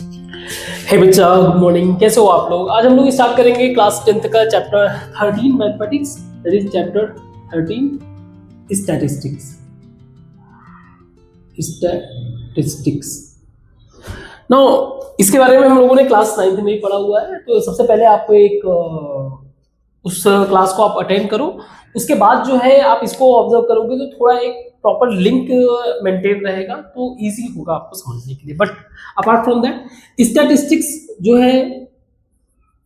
हे बच्चा, good morning. कैसे हो आप लोग? आज हम लोग स्टार्ट करेंगे क्लास 10th का chapter 13 mathematics, that is chapter 13 statistics. Statistics now इसके बारे में हम लोगों ने क्लास 9th में ही पढ़ा हुआ है, तो सबसे पहले आपको उस क्लास को आप अटेंड करो। उसके बाद जो है आप इसको ऑब्जर्व करोगे तो थोड़ा एक प्रॉपर लिंक मेंटेन रहेगा, तो इजी होगा आपको समझने के लिए। But apart from that, statistics जो है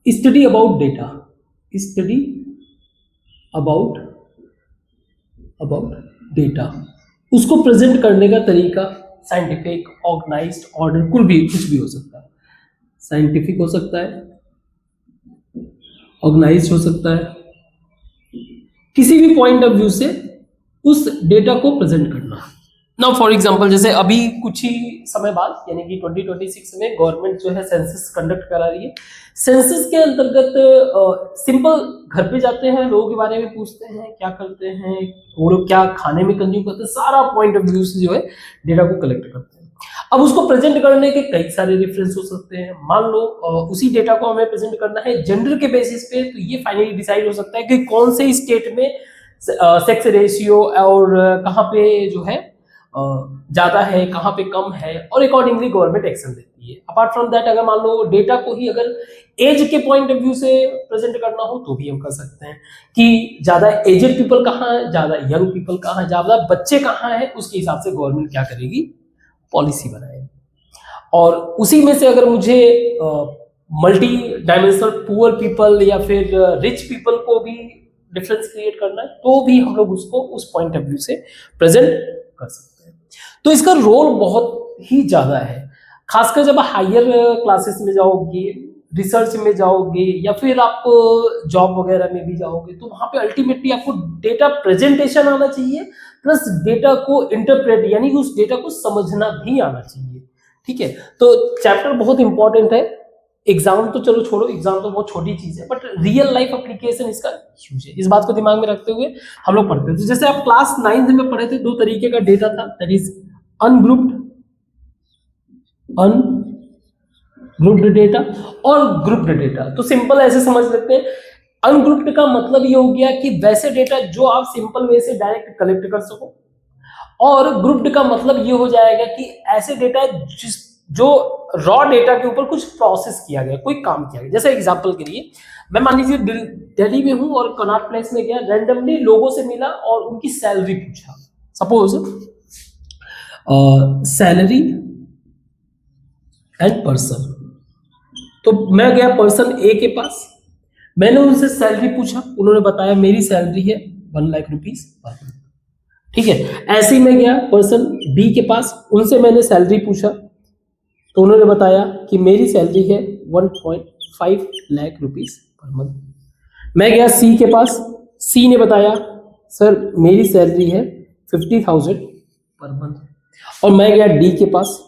study about data, study about data, उसको प्रेजेंट करने का तरीका साइंटिफिक, ऑर्गेनाइज्ड, ऑर्डर, कुछ भी हो सकता है। साइंटिफिक हो सकता है, ऑर्गेनाइज्ड हो सकता है, किसी भी पॉइंट ऑफ व्यू से उस डेटा को प्रेजेंट करना। नाउ फॉर एग्जांपल, जैसे अभी कुछ ही समय बाद यानी कि 2026 में गवर्नमेंट जो है सेंसस कंडक्ट करा रही है। सेंसस के अंतर्गत सिंपल घर पे जाते हैं, लोगों के बारे में पूछते हैं, क्या करते हैं वो लोग, क्या खाने में कंज्यूम करते हैं, सारा पॉइंट ऑफ व्यू से जो है डेटा को कलेक्ट करते हैं। अब उसको प्रेजेंट करने के कई सारे रेफरेंस हो सकते हैं। मान लो उसी डेटा को हमें प्रेजेंट करना है जेंडर के बेसिस पे, तो ये फाइनली डिसाइड हो सकता है कि कौन से स्टेट में सेक्स रेशियो और कहाँ पे जो है ज्यादा है, कहाँ पे कम है, और अकॉर्डिंगली गवर्नमेंट एक्शन लेती है। अपार्ट फ्रॉम दैट, अगर मान लो डेटा को ही अगर एज के पॉइंट ऑफ व्यू से प्रेजेंट करना हो तो भी हम कर सकते हैं कि ज्यादा एजेड पीपल कहाँ है, ज्यादा यंग पीपल कहाँ है, ज्यादा बच्चे कहाँ है, उसके हिसाब से गवर्नमेंट क्या करेगी, पॉलिसी बनाएगी। और उसी में से अगर मुझे मल्टी डायमेंशनल पुअर पीपल या फिर रिच पीपल को भी डिफरेंस क्रिएट करना है, तो भी हम लोग उसको उस पॉइंट ऑफ व्यू से प्रेजेंट कर सकते हैं। तो इसका रोल बहुत ही ज्यादा है, खासकर जब हायर क्लासेस में जाओगे, रिसर्च में जाओगे, या फिर आप जॉब वगैरह में भी जाओगे, तो वहां पे अल्टीमेटली आपको डेटा प्रेजेंटेशन आना चाहिए, प्लस डेटा को इंटरप्रेट यानी कि उस डेटा को समझना भी आना चाहिए। ठीक है, तो चैप्टर बहुत इंपॉर्टेंट है। एग्जाम तो चलो छोड़ो, एग्जाम तो बहुत छोटी चीज है, बट रियल लाइफ एप्लीकेशन इसका ह्यूज है। इस बात को दिमाग में रखते हुए हम लोग पढ़ते हैं। तो जैसे आप क्लास 9th में पढ़े थे, दो तरीके का डेटा था, दैट इज अनग्रुप्ड डेटा और ग्रुप्ड डेटा। तो सिंपल ऐसे समझ लेते हैं, अनग्रुप्ड का मतलब ये हो गया कि वैसे डेटा जो आप सिंपल वे से डायरेक्ट कलेक्ट कर सको, और ग्रुप्ड का मतलब ये हो जाएगा कि ऐसे डेटा जो रॉ डेटा के ऊपर कुछ प्रोसेस किया गया, कोई काम किया गया। जैसे एग्जांपल के लिए, मैं मान लीजिए दिल्ली में हूं और कनॉट प्लेस में गया, रैंडमली लोगों से मिला और उनकी सैलरी पूछा। सपोज सैलरी एंड पर्सन, तो मैं गया पर्सन ए के पास, मैंने उनसे सैलरी पूछा, उन्होंने बताया मेरी सैलरी है 1 लाख रुपीज पर मंथ। ठीक है, ऐसे ही मैं गया पर्सन बी के पास, उनसे मैंने सैलरी पूछा, तो उन्होंने बताया कि मेरी सैलरी है 1.5 लाख रुपीज पर मंथ। मैं गया सी के पास, सी ने बताया सर मेरी सैलरी है 50,000 पर मंथ। और मैं गया डी के पास,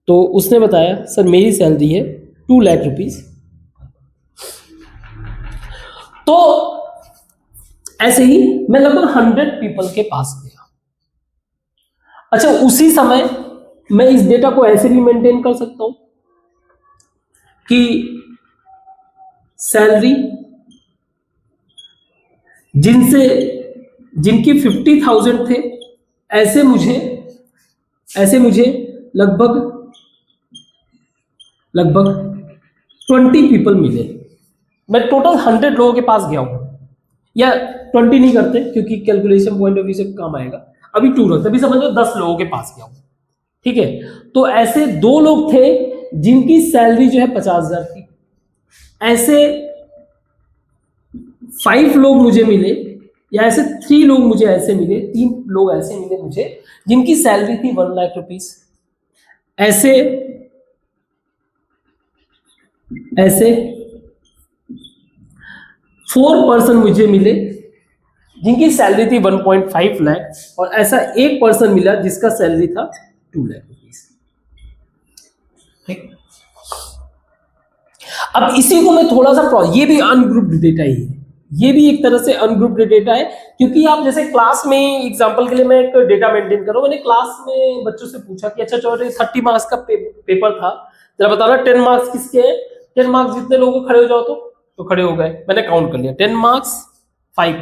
तो उसने बताया सर मेरी सैलरी है 2 लाख रुपीज। तो ऐसे ही मैं लगभग 100 पीपल के पास गया। अच्छा, उसी समय मैं इस डेटा को ऐसे भी मेंटेन कर सकता हूं कि सैलरी जिनकी 50,000 थे, ऐसे मुझे लगभग 20 पीपल मिले। मैं टोटल 100 लोगों के पास गया हूं, या 20 नहीं करते क्योंकि कैलकुलेशन पॉइंट ऑफ व्यू से काम आएगा, अभी 2 रखते, अभी समझ लो 10 लोगों के पास गया हूं। ठीक है, तो ऐसे 2 लोग थे जिनकी सैलरी जो है 50,000 थी। ऐसे 5 लोग मुझे मिले, या ऐसे 3 लोग मुझे ऐसे मिले, 3 लोग ऐसे मिले मुझे जिनकी सैलरी थी 1 लाख रुपीज। ऐसे 4 पर्सन मुझे मिले जिनकी सैलरी थी 1.5 लाख, और ऐसा 1 पर्सन मिला जिसका सैलरी था 2 लाख रुपीज। ठीक, अब इसी को मैं थोड़ा सा, ये भी अनग्रुप्ड डेटा ही है, ये भी एक तरह से अनग्रुप्ड डेटा है, क्योंकि आप जैसे क्लास में, एग्जांपल के लिए मैं एक डेटा मेंटेन कर रहा हूं, मैंने क्लास में बच्चों से पूछा कि अच्छा चलो 30 मार्क्स का पेपर था, जरा बताना 10 मार्क्स किसके हैं? 10 मार्क्स जितने लोगों खड़े हो जाओ तो खड़े हो गए, मैंने काउंट कर लिया 10 मार्क्स 5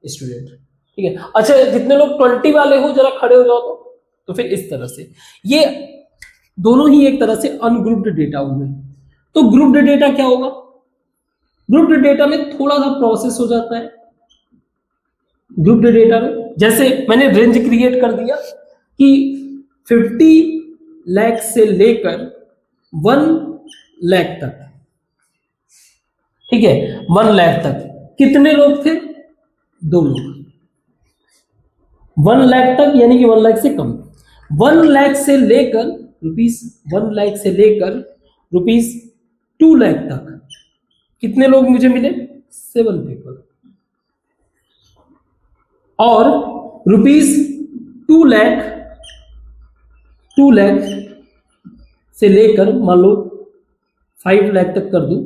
स्टूडेंट, ठीक है। अच्छा जितने लोग 20 वाले हो जरा खड़े हो जाओ तो फिर इस तरह से ये दोनों ही एक तरह से अनग्रुप्ड डेटा हुए। तो ग्रुप्ड डेटा क्या होगा? ग्रुप्ड डेटा में थोड़ा सा प्रोसेस हो जाता है। ग्रुप्ड डेटा में जैसे मैंने रेंज क्रिएट कर दिया कि 50 लाख से लेकर 1 लाख तक, ठीक है, 1 लाख तक कितने लोग थे? 2 लोग। 1 लाख तक यानी कि 1 लाख से कम। 1 लाख से लेकर रुपीस 1 लाख से लेकर रुपीस 2 लाख तक कितने लोग मुझे मिले? 7 पीपल। और रुपीस 2 लाख से लेकर मान लो 5 लाख तक कर दूं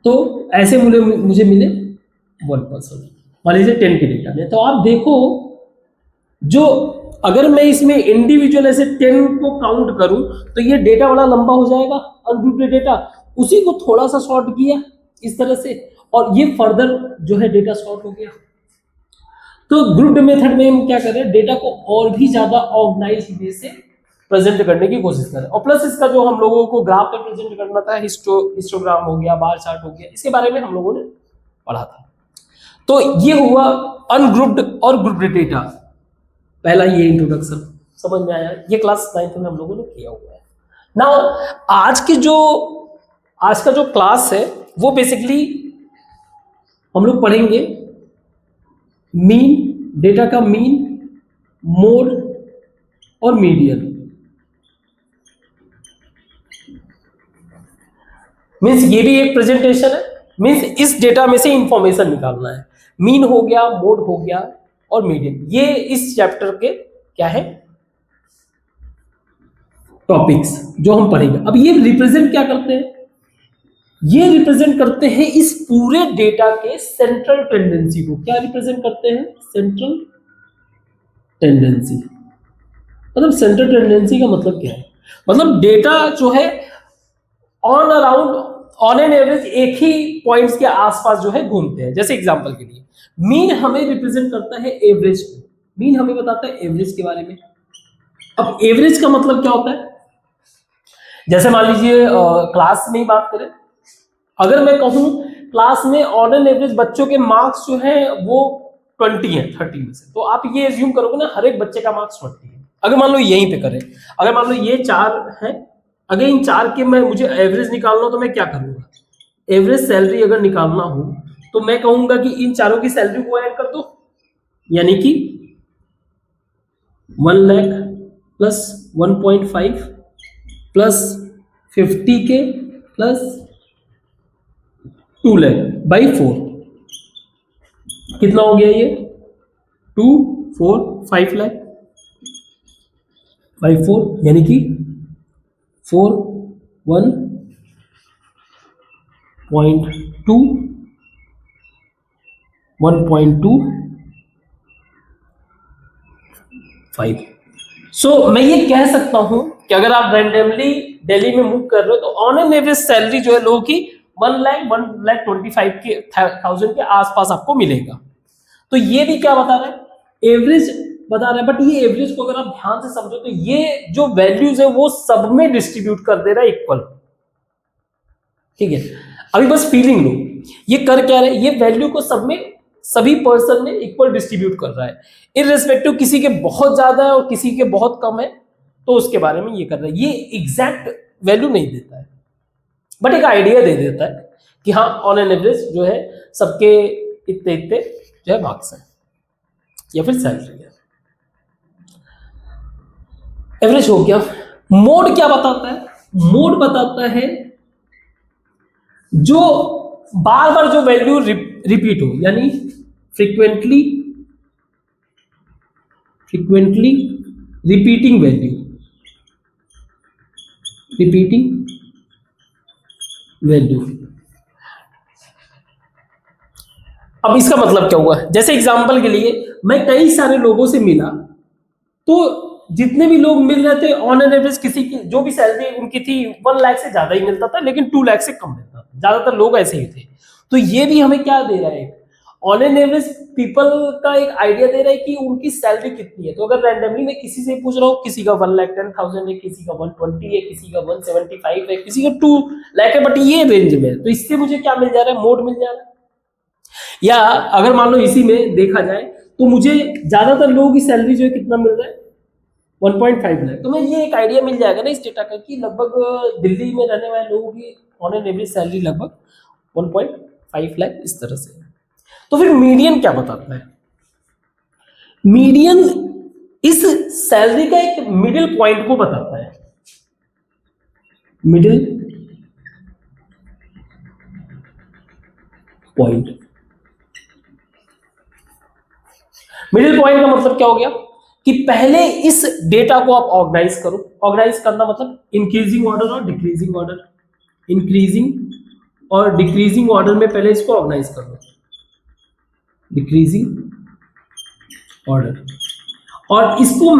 तो ऐसे मुझे मिले 1%, मान लीजिए 10 के डेटा में। तो आप देखो जो अगर मैं इसमें इंडिविजुअल ऐसे 10 को काउंट करूं तो ये डेटा बड़ा लंबा हो जाएगा अनग्रुप्ड डेटा, उसी को थोड़ा सा शॉर्ट किया इस तरह से और ये फर्दर जो है डेटा शॉर्ट हो गया। तो ग्रुप्ड मेथड में हम क्या कर रहे हैं? डेटा को और भी ज्यादा ऑर्गेनाइज वे से प्रेजेंट करने की कोशिश करें। और प्लस इसका जो हम लोगों को ग्राफ पे प्रेजेंट करना था, हिस्टोग्राम हो गया, बार चार्ट हो गया, इसके बारे में हम लोगों ने पढ़ा था। तो ये हुआ अनग्रुप्ड और ग्रुप्ड डेटा, पहला ये इंट्रोडक्शन समझ में आया। ये क्लास 9th में हम लोगों ने किया हुआ है। नाउ आज का जो क्लास है वो बेसिकली हम लोग पढ़ेंगे मीन, डेटा का मीन, मोड और मीडियन। मीन्स ये भी एक प्रेजेंटेशन है, मीन्स इस डेटा में से इंफॉर्मेशन निकालना है। मीन हो गया, मोड हो गया और मीडियन, ये इस चैप्टर के क्या है? टॉपिक्स जो हम पढ़ेंगे। अब ये रिप्रेजेंट क्या करते हैं? ये रिप्रेजेंट करते हैं इस पूरे डेटा के सेंट्रल टेंडेंसी को। क्या रिप्रेजेंट करते हैं? Central tendency. मतलब सेंट्रल टेंडेंसी का मतलब क्या है? मतलब डेटा जो है ऑन एन एवरेज एक ही पॉइंट्स के आसपास जो है घूमते हैं। जैसे एग्जांपल के लिए मीन हमें रिप्रेजेंट करता है एवरेज को, मीन हमें बताता है एवरेज के बारे में। अब एवरेज का मतलब क्या होता है? जैसे मान लीजिए क्लास में ही बात करें, अगर मैं कहूं क्लास में ऑन एन एवरेज बच्चों के मार्क्स जो है वो 20 है 30 में से, तो आप ये एज्यूम करोगे ना हर एक बच्चे का मार्क्स 20 है। अगर मान लो यहीं पे करें, अगर मान लो ये 4 है, अगर इन 4 के मैं मुझे एवरेज निकालना हो तो मैं क्या करूंगा? एवरेज सैलरी अगर निकालना हो तो मैं कहूंगा कि इन चारों की सैलरी को ऐड कर दो, यानी कि 1 lakh plus 1.5 plus 50K plus 2 lakh by 4 कितना हो गया? ये 2 4 5 लाख बाई 4 यानी कि 1.2 1.25। सो मैं ये कह सकता हूं कि अगर आप रैंडमली दिल्ली में मूव कर रहे हो तो ऑन एन एवरेज सैलरी जो है लोगों की 1,25,000 के आसपास आपको मिलेगा। तो ये भी क्या बता रहा है? एवरेज बता रहा है। बट ये एवरेज को अगर आप ध्यान से समझो तो ये जो वैल्यूज है वो सब में डिस्ट्रीब्यूट कर दे रहा है इक्वल, ठीक है। अभी बस फीलिंग लो, ये कर क्या रहा है? ये वैल्यू को सब में सभी पर्सन में इक्वल डिस्ट्रीब्यूट कर रहा है, इररिस्पेक्टिव किसी के बहुत ज्यादा है और किसी के बहुत कम है तो उसके बारे में ये कर रहा है। ये एग्जैक्ट वैल्यू नहीं देता है बट एक आइडिया दे देता है कि हाँ ऑन एन एवरेज जो है सबके इतने इतने जो है मार्क्स है या फिर सैलरी है। एवरेज हो गया। मोड क्या बताता है? मोड बताता है जो बार बार जो वैल्यू रिपीट हो, यानी फ्रीक्वेंटली रिपीटिंग वैल्यू। अब इसका मतलब क्या हुआ? जैसे एग्जांपल के लिए मैं कई सारे लोगों से मिला तो जितने भी लोग मिल रहे थे ऑन एन एवरेज किसी की जो भी सैलरी उनकी थी 1 लाख से ज्यादा ही मिलता था, लेकिन 2 लाख से कम मिलता था, ज्यादातर लोग ऐसे ही थे। तो ये भी हमें क्या दे रहा है, ऑन एन एवरेज पीपल का एक आइडिया दे रहा है कि उनकी सैलरी कितनी है। तो अगर रैंडमली मैं किसी से पूछ रहा हूँ, किसी का 1,10,000 है, किसी का 120 है, किसी का 175 है, किसी का 2 लाख है, बट ये रेंज में है, तो इससे मुझे क्या मिल जा रहा है, मोड मिल जा रहा है। या अगर मान लो इसी में देखा जाए तो मुझे ज्यादातर लोगों की सैलरी जो है कितना मिल रहा है, 1.5 लाख। तो मैं ये एक आइडिया मिल जाएगा ना इस डेटा का कि लगभग दिल्ली में रहने वाले लोगों की ऑन एन एवरेज सैलरी लगभग 1.5 लाख इस तरह से है। तो फिर मीडियन क्या बताता है, मीडियन इस सैलरी का एक मिडिल पॉइंट को बताता है। मिडिल पॉइंट, मिडिल पॉइंट का मतलब क्या हो गया कि पहले इस डेटा को आप ऑर्गेनाइज करो। ऑर्गेनाइज करना मतलब इंक्रीजिंग ऑर्डर और डिक्रीजिंग ऑर्डर, इंक्रीजिंग और डिक्रीजिंग ऑर्डर में पहले इसको ऑर्गेनाइज कर लो, डिक्रीजिंग ऑर्डर। और इसको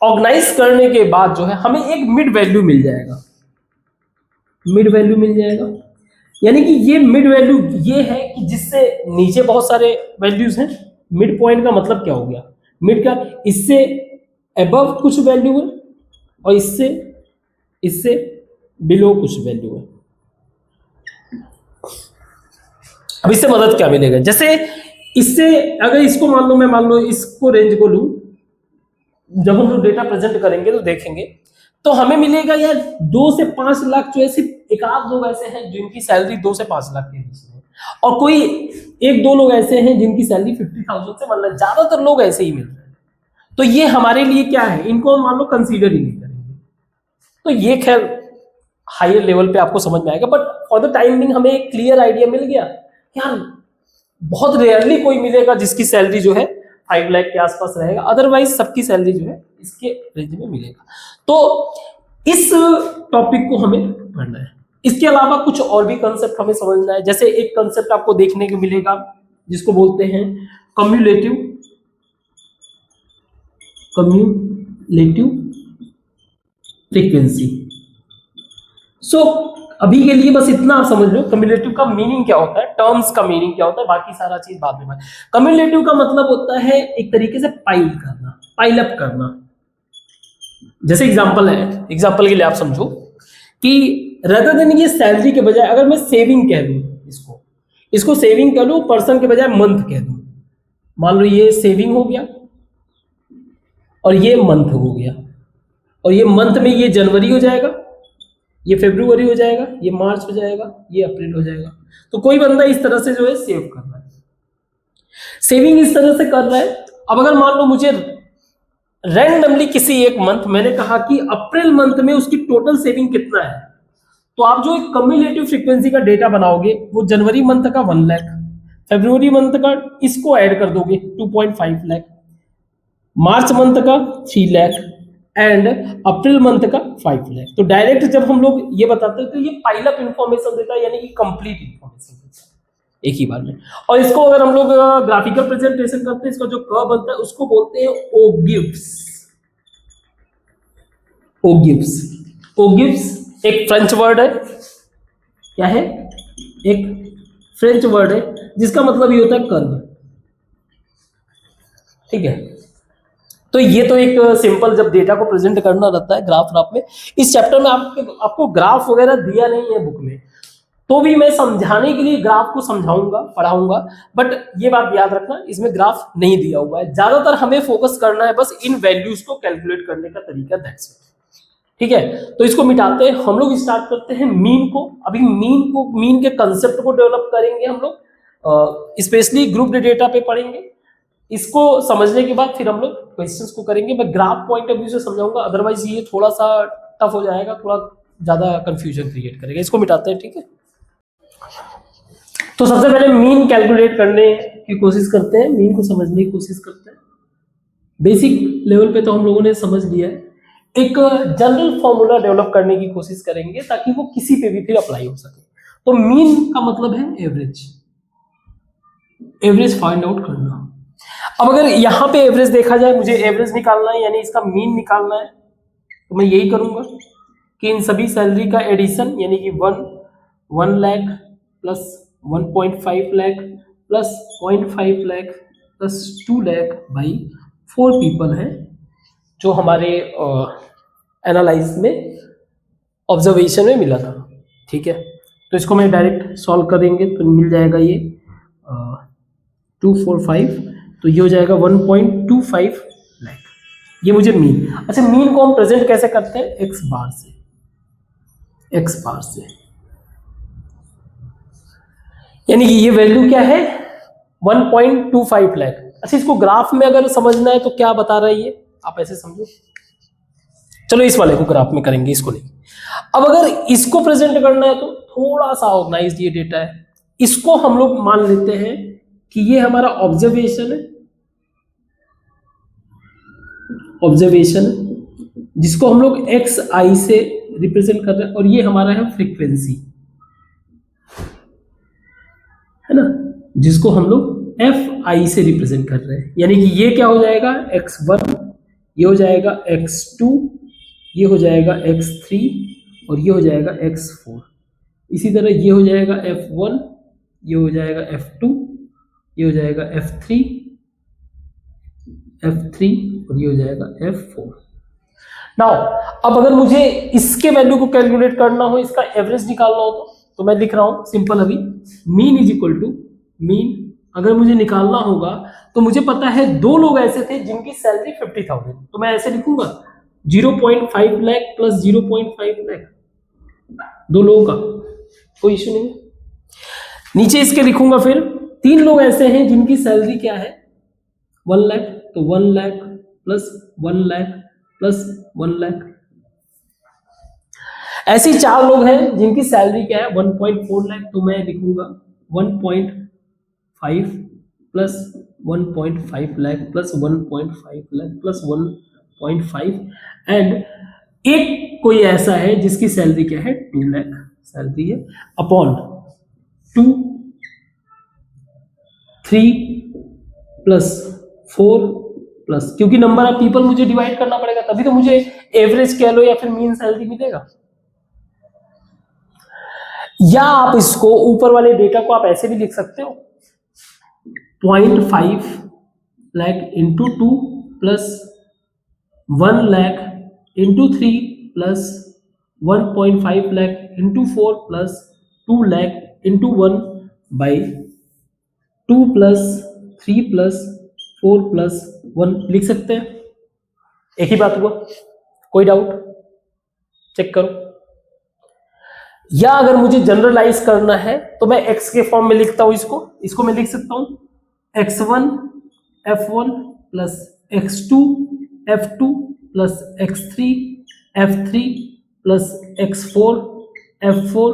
ऑर्गेनाइज करने के बाद जो है हमें एक मिड वैल्यू मिल जाएगा, मिड वैल्यू मिल जाएगा। यानी कि ये मिड वैल्यू ये है कि जिससे नीचे बहुत सारे वैल्यूज हैं। मिड पॉइंट का मतलब क्या हो गया, मिड का इससे अबव कुछ वैल्यू है और इससे इससे बिलो कुछ वैल्यू है। अब इससे मदद क्या मिलेगा, जैसे इससे अगर इसको मान लो, मैं मान लो इसको रेंज को लूं, जब हम लोग डेटा प्रेजेंट करेंगे तो देखेंगे तो हमें मिलेगा यार 2 से 5 लाख जो है, सिर्फ एक आध लोग ऐसे हैं जिनकी सैलरी 2 से 5 लाख के बीच में, और कोई 1-2 लोग ऐसे हैं जिनकी सैलरी 50,000 से 1 लाख, ज्यादातर लोग ऐसे ही मिल रहे हैं। तो ये हमारे लिए क्या है, इनको हम मान लो कंसीडर ही नहीं करेंगे। तो ये खैर हायर लेवल पे आपको समझ में आएगा, but for the time being हमें एक क्लियर आइडिया मिल गया। यार बहुत रेयरली कोई मिलेगा जिसकी सैलरी जो है 5 लाख के आसपास रहेगा, अदरवाइज सबकी सैलरी जो है इसके रेंज में मिलेगा। तो इस टॉपिक को हमें पढ़ना है। इसके अलावा कुछ और भी कंसेप्ट हमें समझना है। जैसे एक कंसेप्ट आपको देखने को मिलेगा जिसको बोलते हैं कम्युलेटिव फ्रीक्वेंसी। सो अभी के लिए बस इतना आप समझ लो कम्युलेटिव का मीनिंग क्या होता है, टर्म्स का मीनिंग क्या होता है, बाकी सारा चीज बाद में। कम्युलेटिव का मतलब होता है एक तरीके से पाइल करना, पाइल अप करना। जैसे एग्जांपल है, एग्जांपल के लिए आप समझो कि रदर देन ये सैलरी के बजाय अगर मैं सेविंग कह दूं, इसको सेविंग कह लूं, पर्सन के बजाय मंथ कह दूं। मान लो ये सेविंग हो गया और ये मंथ हो गया, और ये मंथ में ये जनवरी हो जाएगा, ये फरवरी हो जाएगा, ये मार्च हो जाएगा, ये अप्रैल हो जाएगा। तो कोई बंदा इस तरह से जो है सेव कर रहा है, सेविंग इस तरह से कर रहा है। अब अगर मान लो मुझे रैंडमली किसी एक मंथ, मैंने कहा कि अप्रैल मंथ में उसकी टोटल सेविंग कितना है, तो आप जो एक कम्युलेटिव फ्रीक्वेंसी का डेटा बनाओगे वो जनवरी मंथ का 1 लाख, फरवरी मंथ का इसको ऐड कर दोगे 2.5 लाख, मार्च मंथ का 3 लाख एंड अप्रैल मंथ का 5 लाख। तो डायरेक्ट जब हम लोग ये बताते हैं तो ये पाइल अप इंफॉर्मेशन देता है, यानी कि कंप्लीट इंफॉर्मेशन देता है एक ही बार में। और इसको अगर हम लोग ग्राफिकल प्रेजेंटेशन करते हैं, इसका जो कर्व बनता है उसको बोलते हैं ओगिव्स। ओगिव्स, ओगिव्स एक फ्रेंच वर्ड है। क्या है? एक फ्रेंच वर्ड है जिसका मतलब ये होता है कर्व। ठीक है, तो ये तो एक सिंपल जब डेटा को प्रेजेंट करना रहता है ग्राफ में। इस चैप्टर में आपको ग्राफ वगैरह दिया नहीं है बुक में, तो भी मैं समझाने के लिए ग्राफ को समझाऊंगा, पढ़ाऊंगा, बट ये बात याद रखना इसमें ग्राफ नहीं दिया हुआ है। ज्यादातर हमें फोकस करना है बस इन वैल्यूज को कैलकुलेट करने का तरीका, दैट्स इट। ठीक है, तो इसको मिटाते हैं हम लोग, स्टार्ट करते हैं मीन को। अभी मीन के कंसेप्ट को डेवलप करेंगे हम लोग, स्पेशली ग्रुप डेटा पे पढ़ेंगे। इसको समझने के बाद फिर हम लोग क्वेश्चंस को करेंगे। मैं ग्राफ पॉइंट ऑफ व्यू से समझाऊंगा, अदरवाइज ये थोड़ा सा टफ हो जाएगा, थोड़ा ज्यादा कंफ्यूजन क्रिएट करेगा। इसको मिटाते हैं, ठीक है। तो सबसे पहले मीन कैलकुलेट करने की कोशिश करते हैं, मीन को समझने की कोशिश करते हैं। बेसिक लेवल पे तो हम लोगों ने समझ लिया है, एक जनरल फॉर्मूला डेवलप करने की कोशिश करेंगे ताकि वो किसी पे भी फिर अप्लाई हो सके। तो मीन का मतलब है एवरेज, एवरेज फाइंड आउट करना। अब अगर यहाँ पे एवरेज देखा जाए, मुझे एवरेज निकालना है यानी इसका मीन निकालना है, तो मैं यही करूंगा कि इन सभी सैलरी का एडिशन यानी कि 1 lakh plus 1.5 lakh plus 0.5 lakh plus 2 lakh by 4 people हैं जो हमारे एनालाइज में ऑब्जर्वेशन में मिला था। ठीक है, तो इसको मैं डायरेक्ट सॉल्व करेंगे तो मिल जाएगा ये 245, तो ये हो जाएगा 1.25 लाख, ये मुझे मीन। अच्छा, मीन को हम प्रेजेंट कैसे करते हैं? एक्स बार से, एक्स बार से, यानी कि ये वैल्यू क्या है 1.25 लाख। अच्छा, इसको ग्राफ में अगर समझना है तो क्या बता रहा है ये, आप ऐसे समझो। चलो इस वाले को ग्राफ में करेंगे, इसको नहीं। अब अगर इसको प्रेजेंट करना है तो थोड़ा सा ऑर्गेनाइज ये डेटा है, इसको हम लोग मान लेते हैं कि ये हमारा ऑब्जर्वेशन है, ऑब्जर्वेशन जिसको हम लोग एक्स आई से रिप्रेजेंट कर रहे हैं, और ये हमारा है फ्रीक्वेंसी, है ना, जिसको हम लोग एफ आई से रिप्रेजेंट कर रहे हैं। यानी कि ये क्या हो जाएगा x1, ये हो जाएगा x2, ये हो जाएगा x3 और ये हो जाएगा x4। इसी तरह ये हो जाएगा f1, ये हो जाएगा f2, ये हो जाएगा f3 और ये हो जाएगा f4। नाउ अब अगर मुझे इसके वैल्यू को कैलकुलेट करना हो, इसका एवरेज निकालना हो तो मैं लिख रहा हूं सिंपल, अभी mean is equal to mean. अगर मुझे निकालना होगा तो मुझे पता है दो लोग ऐसे थे जिनकी सैलरी 50,000, तो मैं ऐसे लिखूंगा 0.5 लाख प्लस 0.5 लाख, दो लोगों का कोई इश्यू नहीं। नीचे इसके लिखूंगा फिर 3 लोग ऐसे हैं जिनकी सैलरी क्या है 1 लाख, तो 1 लाख प्लस 1 लाख प्लस 1 लाख। ऐसे 4 लोग हैं जिनकी सैलरी क्या है 1.4 लाख, तो मैं लिखूंगा 1.5 plus 1.5 lakh plus 1.5 lakh plus 1.5। And एक कोई ऐसा है जिसकी सैलरी क्या है 2 लाख सैलरी है, अपॉन 2, 3 प्लस 4 प्लस, क्योंकि नंबर ऑफ पीपल मुझे डिवाइड करना पड़ेगा तभी तो मुझे एवरेज कह लो या फिर मीन सैलरी मिलेगा। या आप इसको ऊपर वाले डेटा को आप ऐसे भी लिख सकते हो 0.5 lakh into 2 plus 1 lakh into 3 plus 1.5 lakh into 4 plus 2 lakh into 1 by 2 plus 3 plus 4 plus 1 लिख सकते हैं। एक ही बात हुआ, कोई डाउट चेक करो। या अगर मुझे जनरलाइज करना है तो मैं x के फॉर्म में लिखता हूं, इसको मैं लिख सकता हूं x1 f1 plus x2 f2 plus x3 f3 plus x4 f4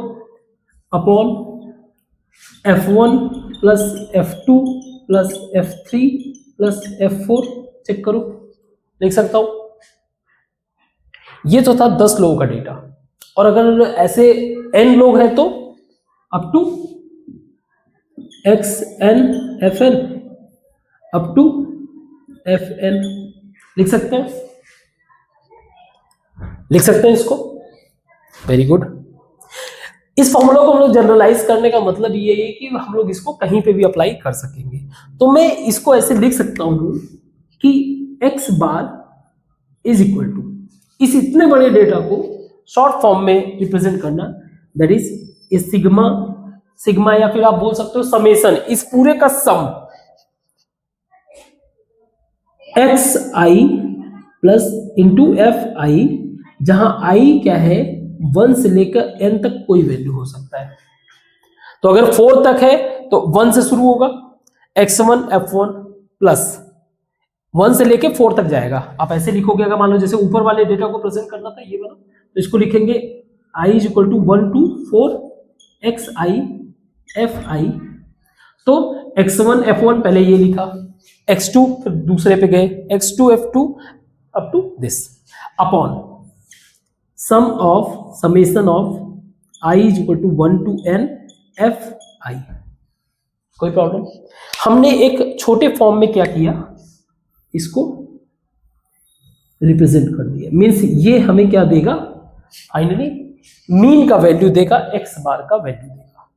upon f1 plus f2 plus f3 plus f4। Check करो, लिख सकता हूं। ये तो था 10 लोगों का डेटा, और अगर ऐसे n लोग हैं तो up to xn fn up to fn लिख सकते हैं, लिख सकते हैं इसको। Very good. इस फॉर्मूला को हम लोग जनरलाइज करने का मतलब ये है कि हम लोग इसको कहीं पे भी अप्लाई कर सकेंगे। तो मैं इसको ऐसे लिख सकता हूं कि x bar is equal to, इस इतने बड़े डेटा को शॉर्ट फॉर्म में रिप्रेजेंट करना, दैट इज सिग्मा, सिग्मा या फिर आप बोल सकते हो समेशन, इस पूरे का sum X I plus into F I, जहां आई क्या है 1 से लेकर n तक कोई वैल्यू हो सकता है। तो अगर 4 तक है तो 1 से शुरू होगा x1 f1 प्लस 1 से लेकर 4 तक जाएगा। आप ऐसे लिखोगे, अगर मान लो जैसे ऊपर वाले डेटा को प्रेजेंट करना था ये वाला, तो इसको लिखेंगे i is equal to 1 to 4 X I F I. तो x1 f1 पहले ये लिखा, x2 फिर दूसरे पे गए x2 f2 up to this, upon sum of summation of i is equal to 1 to n F I. कोई प्रॉब्लम? हमने एक छोटे फॉर्म में क्या किया, इसको रिप्रेजेंट कर दिया, मीन्स ये हमें क्या देगा, फाइनली मीन का वैल्यू देगा, एक्स बार का वैल्यू देगा।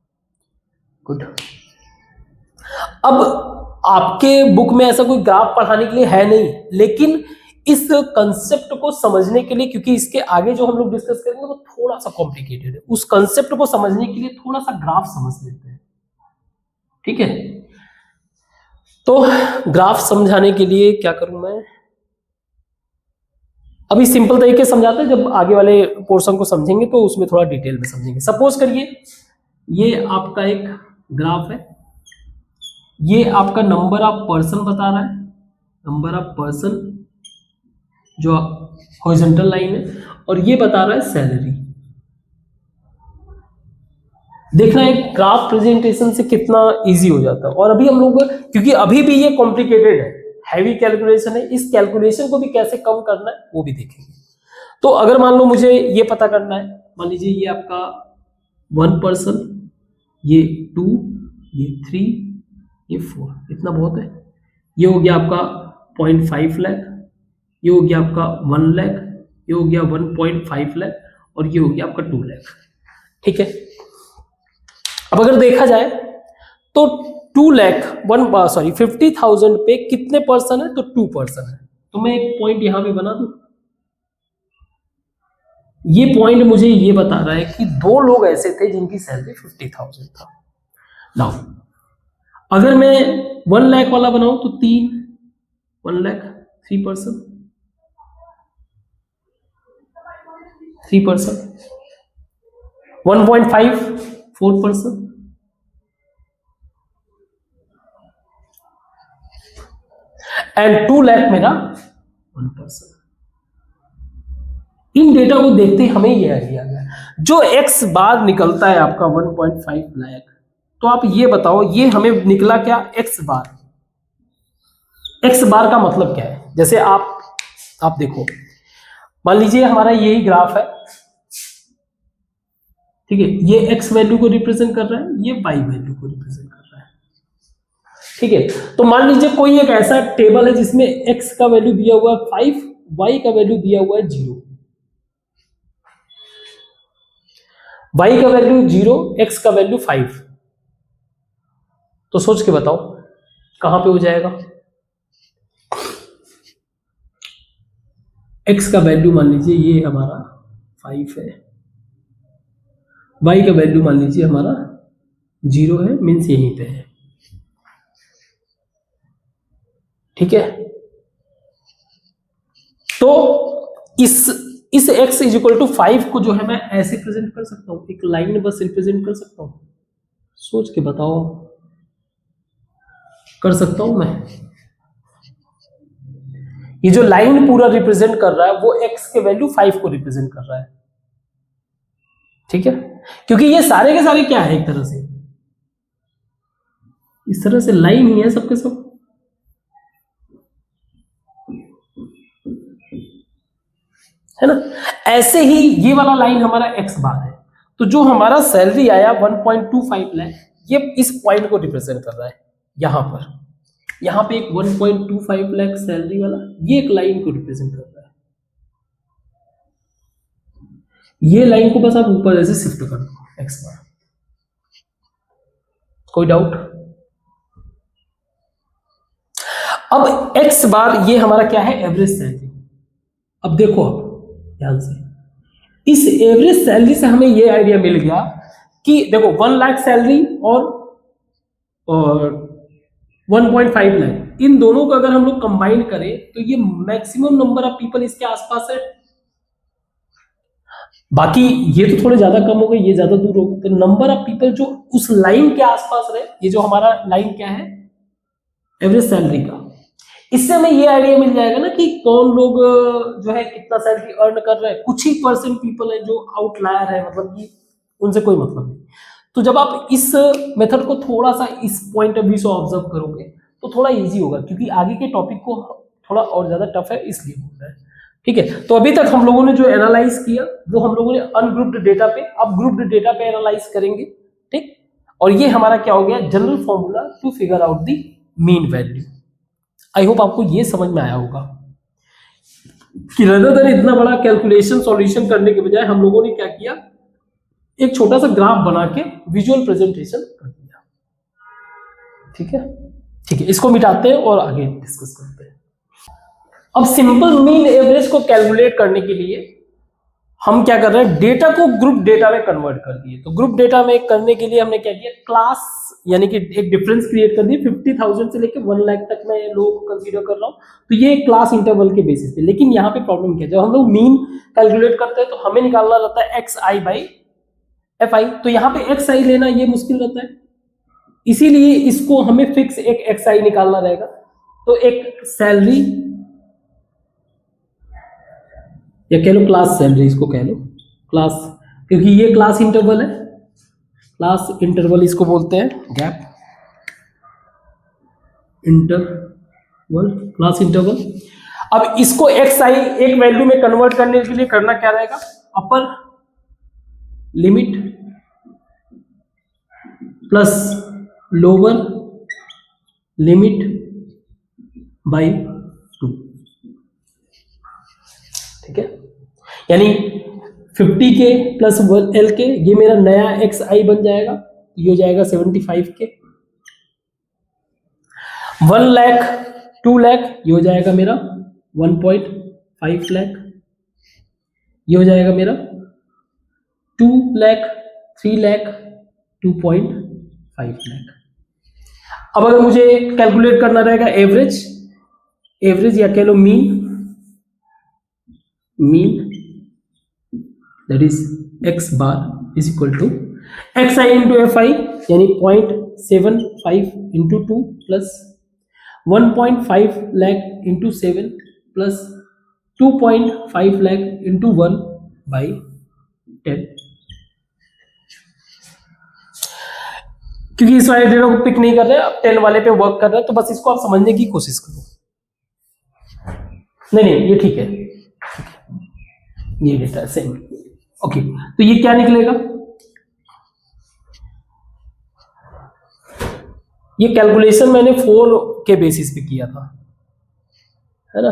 गुड। अब आपके बुक में ऐसा कोई ग्राफ पढ़ाने के लिए है नहीं, लेकिन इस कंसेप्ट को समझने के लिए, क्योंकि इसके आगे जो हम लोग डिस्कस करेंगे वो थोड़ा सा कॉम्प्लिकेटेड है, उस कंसेप्ट को समझने के लिए थोड़ा सा ग्राफ समझ लेते हैं, ठीक है। तो ग्राफ समझाने के लिए क्या करूं मैं, अभी सिंपल तरीके से समझाते हैं, जब आगे वाले पोर्शन को समझेंगे तो उसमें थोड़ा डिटेल में समझेंगे। सपोज करिए ये आपका एक ग्राफ है, ये आपका नंबर ऑफ पर्सन बता रहा है, नंबर ऑफ पर्सन जो हॉरिजॉन्टल लाइन है, और ये बता रहा है सैलरी। देखना एक ग्राफ प्रेजेंटेशन से कितना इजी हो जाता है। और अभी हम लोग, क्योंकि अभी भी ये कॉम्प्लिकेटेड है, हैवी कैलकुलेशन है, इस कैलकुलेशन को भी कैसे कम करना है वो भी देखेंगे। तो अगर मान लो मुझे ये पता करना है, मान लीजिए ये आपका 1 पर्सन, ये 2, ये 3, ये 4, इतना बहुत है। ये हो गया आपका 0.5 लाख, ये हो गया आपका 1 लाख, ये हो गया 1.5 लाख, और ये हो गया आपका 2 लाख, ठीक है। अब अगर देखा जाए तो 50,000 पे कितने पर्सन है, तो 2 पर्सन है। तो मैं एक पॉइंट यहां पे बना दूं, ये पॉइंट मुझे ये बता रहा है कि 2 लोग ऐसे थे जिनकी सैलरी 50,000 था। नाउ अगर मैं 1 लाख वाला बनाऊं तो 1 lakh 3 person, 1.5 4 person, and 2 lakh मेरा 1 पर्सन। इन डेटा को देखते ही हमें यह आइडिया आ गया, जो एक्स बार निकलता है आपका 1.5 लाख, तो आप ये बताओ ये हमें निकला क्या, एक्स बार। एक्स बार का मतलब क्या है, जैसे आप देखो, मान लीजिए हमारा यही ग्राफ है, ठीक है, ये एक्स वैल्यू को रिप्रेजेंट कर रहा है, ये वाई वैल्यू को रिप्रेजेंट कर रहा है, ठीक है। तो मान लीजिए कोई एक ऐसा टेबल है जिसमें एक्स का वैल्यू दिया हुआ है 5, वाई का वैल्यू दिया हुआ है 0, वाई का वैल्यू 0, एक्स का वैल्यू 5, तो सोच के बताओ कहां पे हो जाएगा। एक्स का वैल्यू मान लीजिए ये हमारा 5 है, वाई का वैल्यू मान लीजिए हमारा 0 है, मीन्स यहीं पे है, ठीक है। तो इस x इक्वल टू 5 को जो है मैं ऐसे प्रेजेंट कर सकता हूं, एक लाइन में बस रिप्रेजेंट कर सकता हूं, सोच के बताओ कर सकता हूं मैं। ये जो लाइन पूरा रिप्रेजेंट कर रहा है वो x के वैल्यू 5 को रिप्रेजेंट कर रहा है, ठीक है, क्योंकि ये सारे के सारे क्या है, एक तरह से इस तरह से लाइन ही है सबके सब, है ना। ऐसे ही ये वाला लाइन हमारा एक्स बार है, तो जो हमारा सैलरी आया 1.25 लाख, ये इस पॉइंट को रिप्रेजेंट कर रहा है। यहां पे एक 1.25 लाख सैलरी वाला, ये एक लाइन को रिप्रेजेंट कर रहा है। ये लाइन को बस आप ऊपर ऐसे शिफ्ट कर दो, एक्स बार। कोई डाउट? अब एक्स बार ये हमारा क्या है, एवरेज सैलरी। अब देखो, आप ध्यान से, इस एवरेज सैलरी से हमें ये आइडिया मिल गया कि देखो 1 लाख सैलरी और 1.5 लाख, इन दोनों को अगर हम लोग कंबाइन करें तो ये मैक्सिमम नंबर ऑफ पीपल इसके आसपास है। बाकी ये तो थोड़े ज्यादा कम हो गए, ये ज्यादा दूर हो गए, तो नंबर ऑफ पीपल जो उस लाइन के आसपास रहे, ये जो हमारा लाइन क्या है, एवरेज सैलरी का, इससे हमें ये आइडिया मिल जाएगा ना कि कौन लोग जो है कितना सैलरी अर्न कर रहे हैं। कुछ ही परसेंट पीपल है जो आउटलायर है, मतलब कि उनसे कोई मतलब नहीं। तो जब आप इस मेथड को थोड़ा सा इस पॉइंट ऑफ व्यू से ऑब्जर्व करोगे तो थोड़ा इजी होगा, क्योंकि आगे के टॉपिक को थोड़ा और ज्यादा टफ है इसलिए बोल रहा है, ठीक है। तो अभी तक हम लोगों ने जो एनालाइज किया, वो हम लोगों ने अनग्रुप्ड डेटा पे, अब ग्रुप्ड डेटा पे एनालाइज करेंगे, ठीक। और ये हमारा क्या हो गया, general formula to figure out the mean value. I hope आपको ये समझ में आया होगा कि रदर देन इतना बड़ा कैलकुलेशन सॉल्यूशन करने के बजाय हम लोगों ने क्या किया, एक छोटा सा ग्राफ बना के विजुअल प्रेजेंटेशन कर दिया। ठीक है, ठीक है, इसको मिटाते हैं और आगे डिस्कस करते हैं। अब सिंपल मीन एवरेज को कैलकुलेट करने के लिए हम क्या कर रहे हैं, डेटा को ग्रुप डेटा में कन्वर्ट कर दिए। तो ग्रुप डेटा में करने के लिए हमने क्या किया, क्लास यानी कि एक डिफरेंस क्रिएट कर दी। 50,000 से लेकर 1 लाख तक मैं लोगों को कंसीडर कर रहा हूँ, तो ये क्लास इंटरवल के बेसिस पे। लेकिन यहाँ पे प्रॉब्लम क्या है, जब हम लोग मीन कैलकुलेट करते हैं तो हमें निकालना रहता है XI बाई FI, तो यहाँ पे XI लेना ये मुश्किल रहता है, इसीलिए इसको हमें फिक्स एक XI निकालना रहेगा। तो एक सैलरी या कह लो क्लास सैलरी, इसको कह लो क्लास, क्योंकि ये क्लास इंटरवल है, क्लास इंटरवल इसको बोलते हैं, गैप इंटरवल, क्लास इंटरवल। अब इसको XI एक वैल्यू में कन्वर्ट करने के लिए करना क्या रहेगा, upper limit plus lower limit by 2। ठीक है, यानी 50K प्लस LK, ये मेरा नया XI बन जाएगा, ये हो जाएगा 75K। 1 लाख 2 लाख, ये हो जाएगा मेरा 1.5 लाख, ये हो जाएगा मेरा 2 लाख 3 लाख 2.5 लाख। अब अगर मुझे कैलकुलेट करना रहेगा एवरेज, एवरेज या कह लो mean, mean that is X bar is equal to XI into FI, यानी 0.75 into 2 plus 1.5 lakh into 7 plus 2.5 lakh into 1 by 10। क्योंकि इस वाले डेटा को पिक नहीं कर रहे, अब 10 वाले पे वर्क कर रहे हैं, तो बस इसको आप समझने की कोशिश करो। नहीं ये ठीक है, ये डेटा सेम। ओके, तो ये क्या निकलेगा, ये कैलकुलेशन मैंने 4 के बेसिस पे किया था, है ना,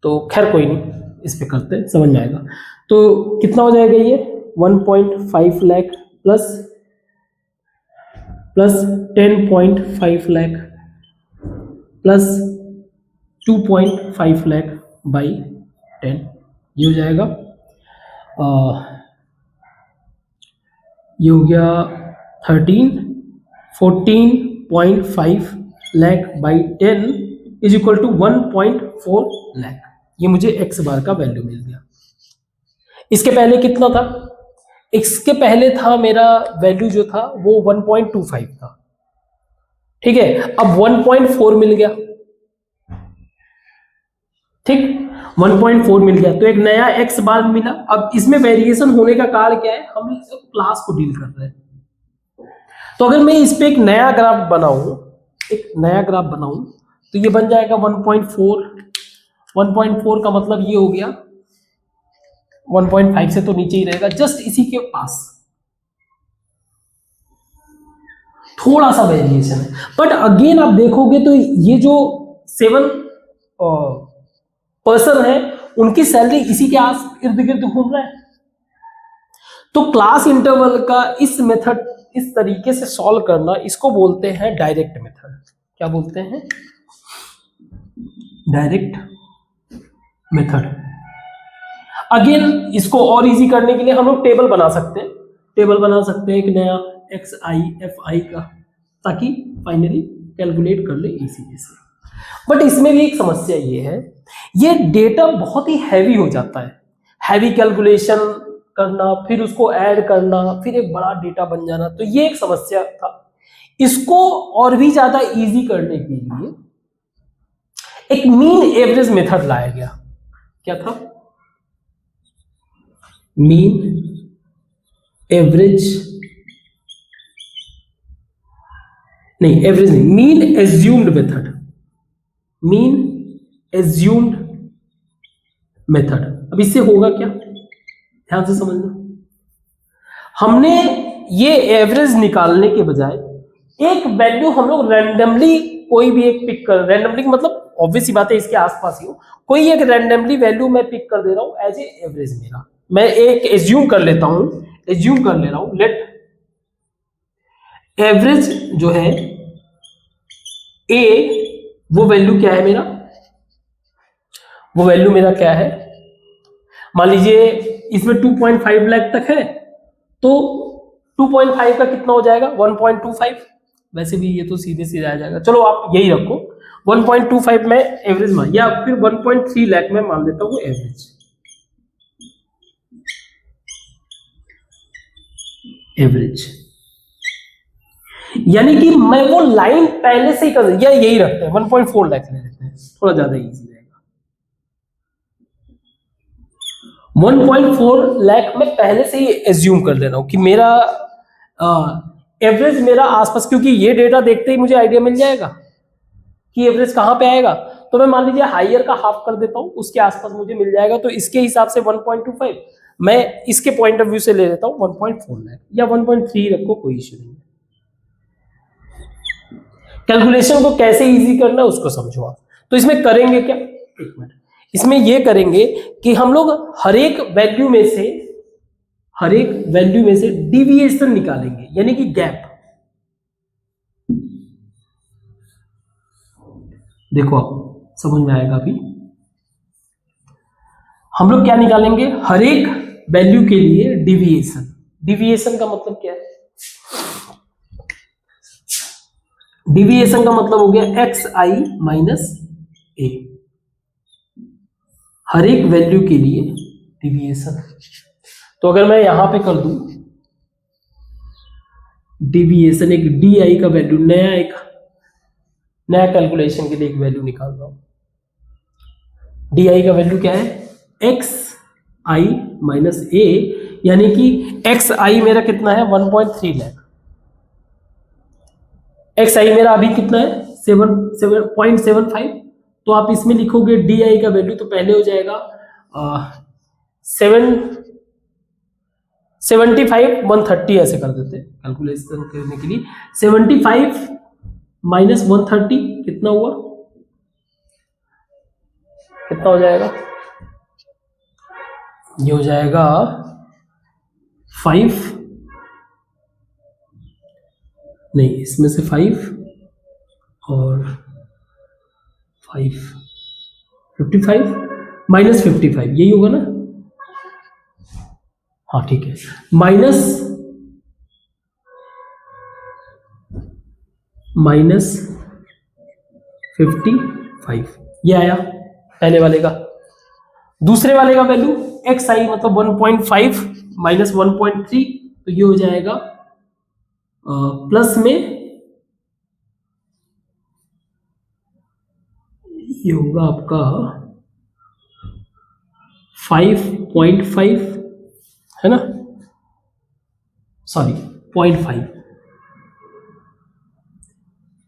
तो खैर कोई नहीं, इस पे करते हैं, समझ में आएगा। तो कितना हो जाएगा ये 1.5 lakh plus 10.5 lakh plus 2.5 lakh by 10, ये हो जाएगा ये हो गया 14.5 lakh by 10 is equal to 1.4 lakh. ये मुझे एक्स बार का वैल्यू मिल गया। इसके पहले कितना था, इसके पहले था मेरा वैल्यू जो था वो 1.25 था, ठीक है, अब 1.4 मिल गया, ठीक, 1.4 मिल गया, तो एक नया एक्स बार मिला। अब इसमें वेरिएशन होने का कारण क्या है, हम क्लास को डील कर रहे हैं। तो अगर मैं इस पे एक नया ग्राफ बनाऊं, तो ये बन जाएगा 1.4 का मतलब ये हो गया 1.5 से तो नीचे ही रहेगा, जस्ट इसी के पास थोड़ा सा वेरिएशन है। बट अगेन आप देखोगे तो ये जो 7 पर्सन है उनकी सैलरी इसी के आस इर्द गिर्द घूम रहा है। तो क्लास इंटरवल का इस मेथड, इस तरीके से सॉल्व करना, इसको बोलते हैं डायरेक्ट मेथड। क्या बोलते हैं, डायरेक्ट मेथड। अगेन इसको और इजी करने के लिए हम लोग टेबल बना सकते हैं, एक नया XI FI का, ताकि फाइनली कैलकुलेट कर ले इजी से। बट इसमें भी एक समस्या ये है, ये डेटा बहुत ही हैवी हो जाता है, हैवी कैलकुलेशन करना, फिर उसको ऐड करना, फिर एक बड़ा डेटा बन जाना, तो ये एक समस्या था। इसको और भी ज्यादा इजी करने के लिए एक मीन एवरेज मेथड लाया गया। क्या था, मीन एवरेज, नहीं एवरेज नहीं, mean assumed method, mean assumed method. अब इससे होगा क्या, ध्यान से समझना। हमने ये एवरेज निकालने के बजाय एक वैल्यू हम लोग रैंडमली कोई भी एक पिक कर रैंडमली, मतलब ऑब्वियस सी बात है इसके आसपास ही हो, कोई एक रैंडमली वैल्यू मैं पिक कर दे रहा हूं एज ए एवरेज मेरा, मैं एक एज्यूम कर लेता हूं, एज्यूम कर ले रहा हूं, लेट एवरेज जो है ए, वो वैल्यू क्या है मेरा, वो वैल्यू मेरा क्या है, मान लीजिए इसमें 2.5 लाख तक है, तो 2.5 का कितना हो जाएगा 1.25, वैसे भी ये तो सीधे सीधे आ जाएगा, चलो आप यही रखो 1.25 में एवरेज मान, या फिर 1.3 लाख में मान लेता हूँ एवरेज, एवरेज यानी कि मैं वो लाइन पहले से ही कर, या यही रखते हैं 1.4 लाख ले लेते हैं, थोड़ा ज्यादा इजी रहेगा। 1.4 लाख में पहले से ही एज्यूम कर ले रहा हूं कि मेरा एवरेज मेरा आसपास, क्योंकि ये डेटा देखते ही मुझे आइडिया मिल जाएगा कि एवरेज कहां पे आएगा, तो मैं मान लीजिए हायर का हाफ कर देता हूं, उसके आसपास मुझे मिल जाएगा, तो इसके हिसाब से 1.25 मैं इसके पॉइंट ऑफ व्यू से ले लेता हूं 1.4 लाख, या 1.3 रखो, कोई इश्यू नहीं। कैलकुलेशन को कैसे इजी करना है उसको समझो आप। तो इसमें करेंगे क्या, एक मिनट, इसमें ये करेंगे कि हम लोग हर एक वैल्यू में से डिविएशन निकालेंगे, यानी कि गैप। देखो आप समझ में आएगा अभी, हम लोग क्या निकालेंगे, हर एक वैल्यू के लिए डिविएशन। डिविएशन का मतलब क्या है, डिविएशन का मतलब हो गया एक्स आई माइनस ए, हर एक वैल्यू के लिए डिविएशन। तो अगर मैं यहां पे कर दूं डिविएशन, एक डी आई का वैल्यू, नया कैलकुलेशन के लिए एक वैल्यू निकाल रहा हूं, डी आई का वैल्यू क्या है, एक्स आई माइनस ए, यानी कि एक्स आई मेरा कितना है 1.3 लाख, एक्स आई मेरा अभी कितना है 7.75, तो आप इसमें लिखोगे डी आई का वैल्यू, तो पहले हो जाएगा 75 130, ऐसे कर देते हैं कैलकुलेशन करने के लिए, 75 माइनस 130 कितना हुआ, कितना हो जाएगा, ये हो जाएगा 5, नहीं इसमें से 5 और 5 55 माइनस 55, यही होगा ना, हाँ ठीक है, माइनस 55 ये आया पहले वाले का। दूसरे वाले का वैल्यू एक्स आई मतलब 1.5 माइनस 1.3, तो ये हो जाएगा प्लस में, ये होगा आपका 5.5 है ना, सॉरी 0.5,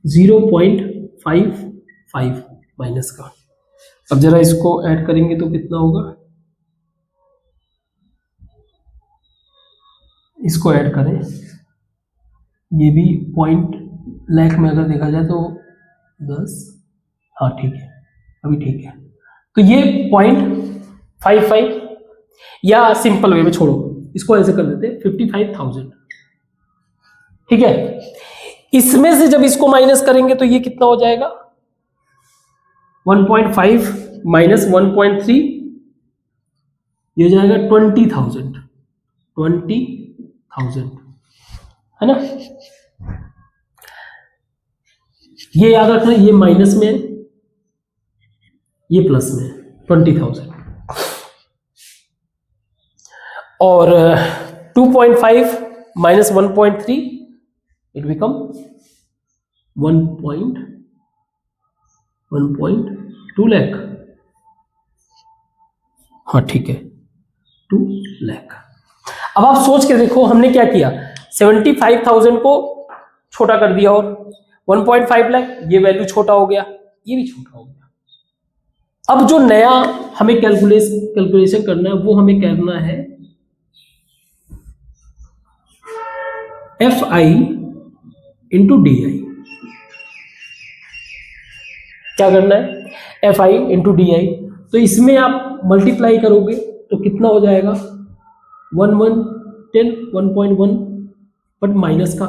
0.55 माइनस का। अब जरा इसको ऐड करेंगे तो कितना होगा, इसको ऐड करें, ये भी पॉइंट लाख में अगर देखा जाए तो 10, हाँ ठीक है अभी ठीक है, तो ये 0.55, या सिंपल वे में छोड़ो इसको ऐसे कर देते 55,000, ठीक है। इसमें से जब इसको माइनस करेंगे तो ये कितना हो जाएगा 1.5 माइनस 1.3, ये हो जाएगा 20,000 है ना, ये याद रखना, ये माइनस में, ये प्लस में 20,000, और 2.5 माइनस 1.3 इट बिकम 1.2 लाख, हाँ ठीक है 2 लाख। अब आप सोच के देखो हमने क्या किया, 75,000 को छोटा कर दिया, और 1.5 लाख ये वैल्यू छोटा हो गया, ये भी छोटा हो गया। अब जो नया हमें कैलकुलेशन करना है वो हमें करना है F I into D I. क्या करना है, F I into D I. तो इसमें आप मल्टीप्लाई करोगे तो कितना हो जाएगा, 1110 1.1, बट माइनस का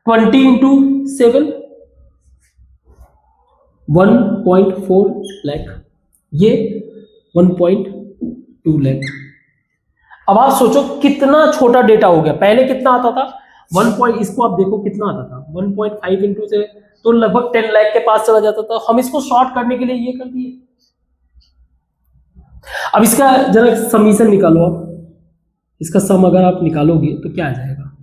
20 इंटू 7 1.4 लाख, ये 1.2 लाख। अब आप सोचो कितना छोटा डेटा हो गया। पहले कितना आता था, 1 इसको आप देखो कितना आता था, 1.5 इंटू से तो लगभग 10 लाख के पास चला जाता था। हम इसको शॉर्ट करने के लिए ये कर दिए। अब इसका जरा समीशन निकालो आप, इसका सम अगर आप निकालोगे तो क्या आ जाएगा,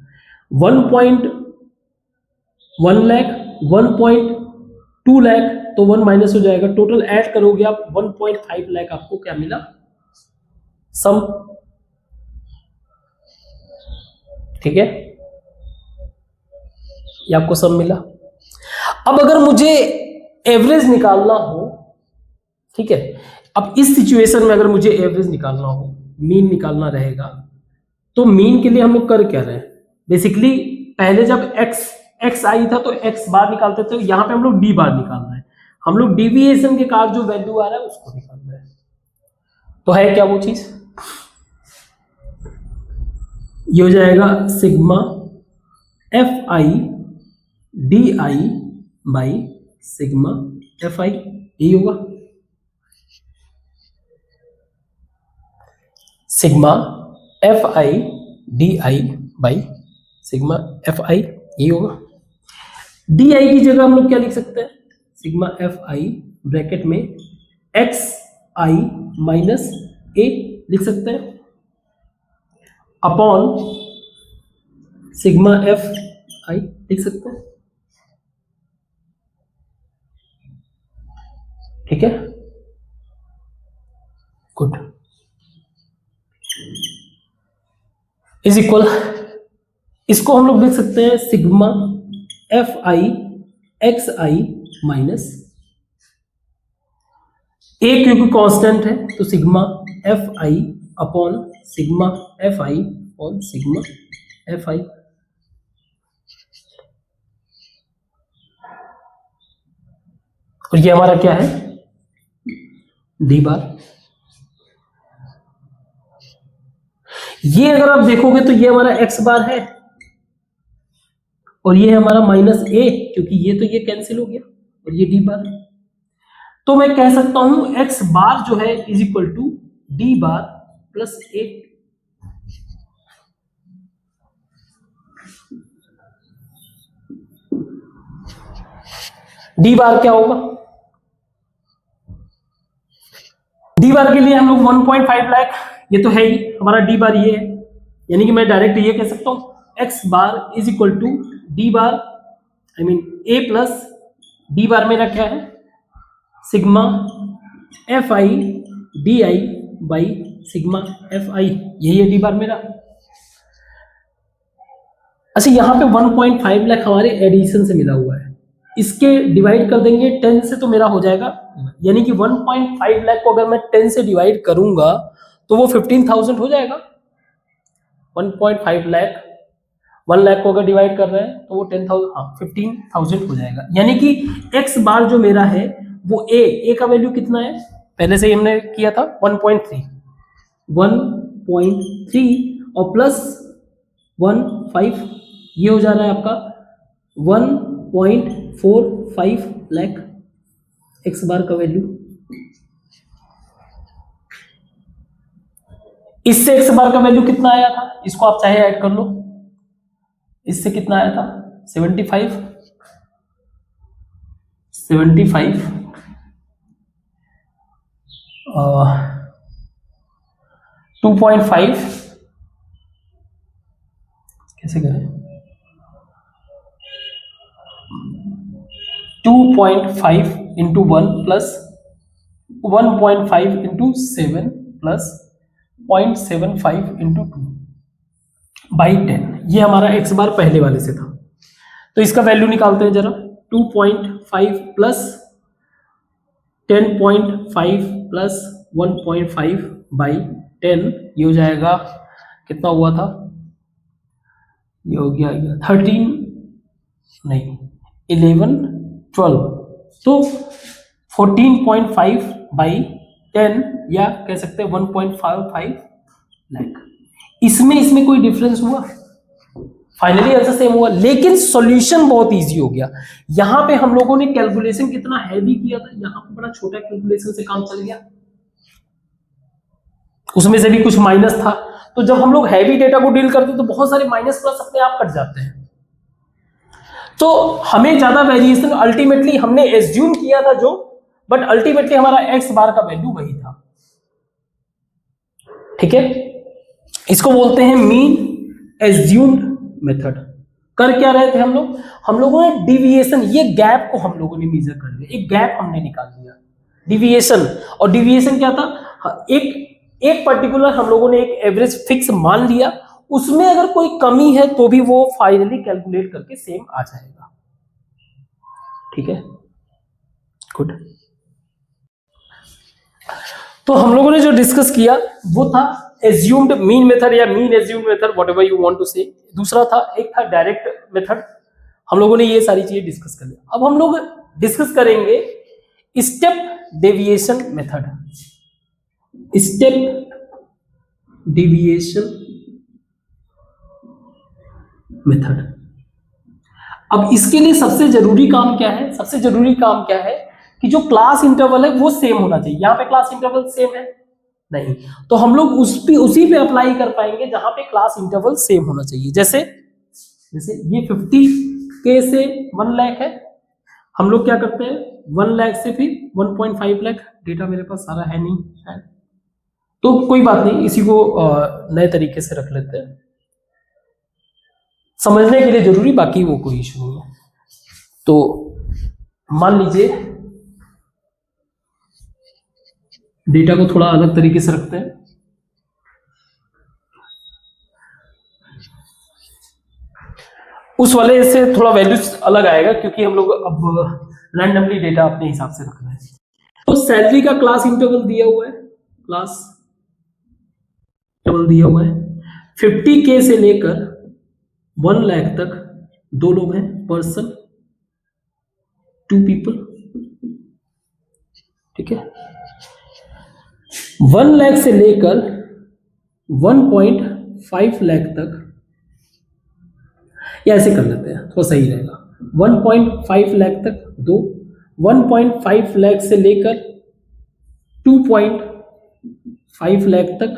1.1 लाख 1.2 लाख, तो 1 माइनस हो जाएगा, टोटल ऐड करोगे आप 1.5 लाख, आपको क्या मिला, सम। ठीक है, ये आपको सम मिला। अब अगर मुझे एवरेज निकालना हो, ठीक है, अब इस सिचुएशन में अगर मुझे एवरेज निकालना हो, मीन निकालना रहेगा, तो मीन के लिए हम लोग कर क्या रहे हैं, बेसिकली पहले जब एक्स आई था तो एक्स बार निकालते थे, यहां पे हम लोग डी बार निकालना है। हम लोग डिविएशन के कारण जो वैल्यू आ रहा है उसको निकालना है। तो है क्या वो चीज, ये हो जाएगा sigma F I D I by sigma F I, यही होगा sigma F I D I by sigma F I, यही होगा। डी आई की जगह हम लोग क्या लिख सकते हैं, सिग्मा एफ आई ब्रैकेट में एक्स आई माइनस ए लिख सकते हैं, अपॉन सिग्मा एफ आई लिख सकते हैं। ठीक है, गुड, इज इक्वल, इसको हम लोग लिख सकते हैं sigma F I X I minus A, क्योंकि कांस्टेंट है तो sigma F I upon sigma F I upon sigma F I. और ये हमारा क्या है, डी बार। ये अगर आप देखोगे तो ये हमारा एक्स बार है और ये है हमारा माइनस ए, क्योंकि ये तो ये कैंसिल हो गया, और ये डी बार। तो मैं कह सकता हूं एक्स बार जो है is equal to D bar plus A. D bar क्या होगा, डी बार के लिए हम लोग 1.5 लाख, ये तो है ही हमारा डी बार, ये है, यानी कि मैं डायरेक्ट ये कह सकता हूं X bar is equal to D bar, I mean A plus D bar मेरा क्या है, sigma F I D I by sigma F I, यही है डी बार मेरा। अच्छा, यहां पे 1.5 लाख हमारे एडिशन से मिला हुआ है, इसके डिवाइड कर देंगे 10 से तो मेरा हो जाएगा, यानी कि 1.5 लाख को अगर मैं 10 से डिवाइड करूंगा तो वो 15,000 हो जाएगा। 1.5 लाख 1 लाख को अगर डिवाइड कर रहे हैं तो वो 10,000, हाँ 15,000 हो जाएगा। यानी कि एक्स बार जो मेरा है वो ए का वैल्यू कितना है, पहले से ही हमने किया था 1.3 और प्लस 1.5, ये हो जा रहा है आपका 1.45 लाख एक्स बार का वैल्यू। इससे एक्स बार का वैल्यू कितना आया था, इसको आप चाहे ऐड कर लो, इससे कितना आया था 75 2.5 कैसे करें, 2.5 into 1 plus 1.5 into 7 plus 0.75 into 2 by 10, ये हमारा एक्स बार पहले वाले से था। तो इसका वैल्यू निकालते हैं जरा, 2.5 प्लस 10.5 प्लस 1.5 बाई 10, ये हो जाएगा, कितना हुआ था, ये हो गया 13 नहीं 11 12 तो 14.5 बाई 10 या कह सकते हैं 1.55 लाख। इसमें कोई डिफरेंस हुआ? फाइनली आंसर सेम हुआ, लेकिन सॉल्यूशन बहुत इजी हो गया। यहां पे हम लोगों ने कैलकुलेशन कितना हैवी किया था, यहां पे बड़ा छोटा कैलकुलेशन से काम चल गया, उसमें से भी कुछ माइनस था। तो जब हम लोग हैवी डेटा को डील करते हैं तो बहुत सारे माइनस प्लस अपने आप कट जाते हैं, तो हमें ज्यादा वेरिएशन अल्टीमेटली हमने एज्यूम किया था जो, बट अल्टीमेटली हमारा एक्स बार का वैल्यू वही था। ठीक है, इसको बोलते हैं मीन एज्यूम्ड मेथड। कर क्या रहे थे हम लोगों ने डिविएशन, ये गैप को हम लोगों ने मेजर कर लिया, एक गैप हमने निकाल लिया डिविएशन। और डिविएशन क्या था, एक पर्टिकुलर हम लोगों ने एक एवरेज फिक्स मान लिया, उसमें अगर कोई कमी है तो भी वो फाइनली कैलकुलेट करके सेम आ जाएगा। ठीक है, गुड। तो हम लोगों ने जो डिस्कस किया वो था एज्यूम्ड मीन मेथड या mean assumed method, whatever you want to say. दूसरा था, एक था डायरेक्ट मेथड। हम लोगों ने ये सारी चीजें डिस्कस कर लिया। अब हम लोग डिस्कस करेंगे step deviation method. Step deviation method. अब इसके लिए सबसे जरूरी काम क्या है? सबसे जरूरी काम क्या है कि जो क्लास इंटरवल है वो सेम होना चाहिए। यहां पे क्लास इंटरवल सेम है नहीं, तो हम लोग उसी पे अप्लाई कर पाएंगे जहां पे क्लास इंटरवल सेम होना चाहिए। जैसे ये 50K से 1 लाख है, हम लोग क्या करते हैं 1 लाख से फिर 1.5 लाख। डेटा मेरे पास सारा है नहीं शायद, तो कोई बात नहीं, इसी को नए तरीके से रख लेते हैं, समझने के लिए जरूरी, बाकी वो कोई इशू नहीं है। तो मान लीजिए डेटा को थोड़ा अलग तरीके से रखते हैं। उस वाले से थोड़ा वैल्यूज अलग आएगा क्योंकि हम लोग अब रैंडमली डेटा अपने हिसाब से रख रहे हैं। तो सैलरी का क्लास इंटरवल दिया हुआ है, क्लास इंटरवल दिया हुआ है 50K से लेकर 1 लाख तक। 2 लोग हैं, पर्सन 2 पीपल। ठीक है, 1 लाख से लेकर 1.5 लाख तक, या ऐसे कर लेते हैं थोड़ा सही रहेगा। 1.5 लाख तक 2, 1.5 लाख से लेकर 2.5 लाख तक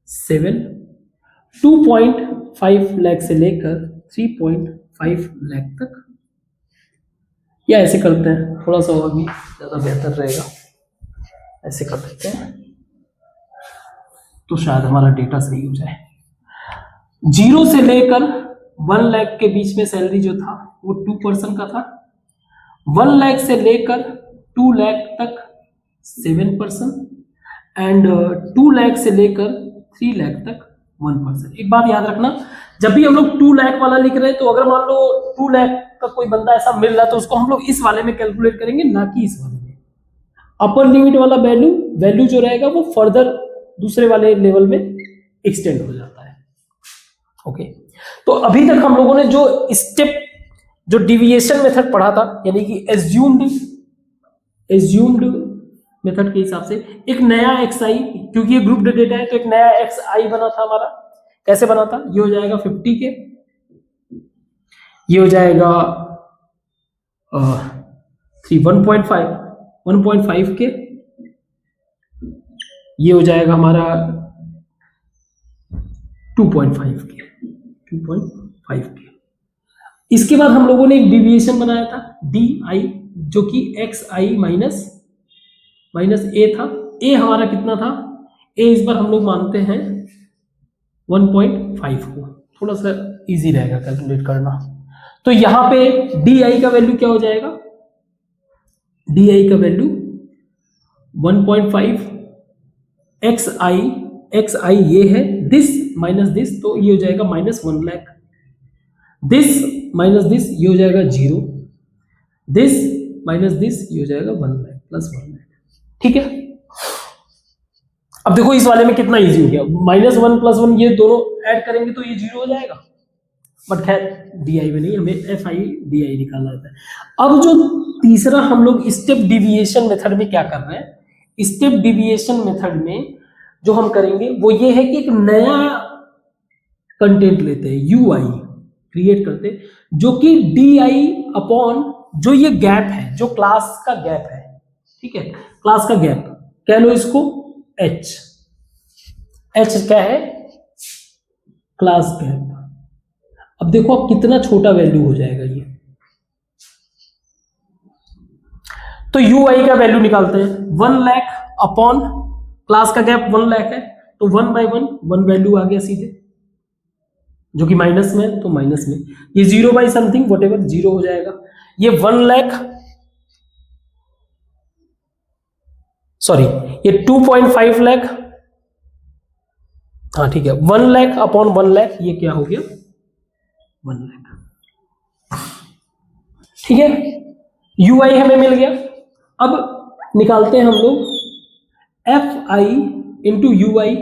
7, 2.5 लाख से लेकर 3.5 लाख तक, या ऐसे करते हैं थोड़ा सा और भी ज्यादा बेहतर रहेगा, ऐसे कर देते हैं तो शायद हमारा डेटा सही हो जाए। 0 से लेकर 1 लाख के बीच में सैलरी जो था वो 2 पर्सन का था। 1 लाख से लेकर 2 लाख तक 7 पर्सन, एंड 2 लाख से लेकर 3 लाख तक 1 पर्सन। एक बात याद रखना, जब भी हम लोग 2 लाख वाला लिख रहे हैं तो अगर मान लो 2 लाख का कोई बंदा ऐसा मिल रहा है तो उसको हम लोग इस वाले में कैलकुलेट करेंगे, ना कि इस वाले में। अपर लिमिट वाला वैल्यू जो रहेगा वो फर्दर दूसरे वाले लेवल में एक्सटेंड हो जाता है। ओके, तो अभी तक हम लोगों ने जो डिविएशन मेथड पढ़ा था, यानी कि एज्यूम्ड मेथड के हिसाब से एक नया xi, क्योंकि ये ग्रुप डेटा है तो एक नया xi बना था हमारा। कैसे बना था? ये हो जाएगा 50K, ये हो जाएगा 1.5K, ये हो जाएगा हमारा 2.5K। इसके बाद हम लोगों ने एक डिविएशन बनाया था di, जो कि xi माइनस a था। a हमारा कितना था? a इस बार हम लोग मानते हैं 1.5 को, थोड़ा सा इजी रहेगा कैलकुलेट करना। तो यहां पे di का वैल्यू क्या हो जाएगा? di का वैल्यू 1.5 xi ये है, दिस माइनस दिस, तो ये हो जाएगा -1 लाख। दिस माइनस दिस ये हो जाएगा 0, दिस माइनस दिस ये हो जाएगा 1 लाख प्लस 1 लाख। ठीक है, अब देखो इस वाले में कितना इजी हो गया, -1 + 1 ये दोनों ऐड करेंगे तो ये 0 हो जाएगा। बट खैर DI में नहीं, हमें FI DI निकालना होता है। अब जो तीसरा हम लोग स्टेप डिविएशन मेथड में क्या कर रहे हैं, स्टेप डिविएशन मेथड में जो हम करेंगे वो ये है कि एक नया कंटेंट लेते हैं, UI क्रिएट करते हैं, जो कि DI अपॉन जो ये गैप है, जो क्लास का गैप है, ठीक है, क्लास का गैप कह लो इसको H क्या है, क्लास गैप। अब देखो अब कितना छोटा वैल्यू हो जाएगा ये, तो UI का वैल्यू निकालते हैं, 1 लाख अपॉन क्लास का गैप 1 लाख है, तो 1 बाई 1 वैल्यू आ गया सीधे, जो कि माइनस में है, तो माइनस में ये 0 बाई समथिंग वट एवर 0 हो जाएगा। ये 1 लाख, सॉरी ये 2.5 लाख, हाँ ठीक है, 1 लाख अपॉन 1 लाख, ये क्या हो गया 1 लाख, ठीक है, UI हमें मिल गया। अब निकालते हैं हम लोग FI इंटू UI,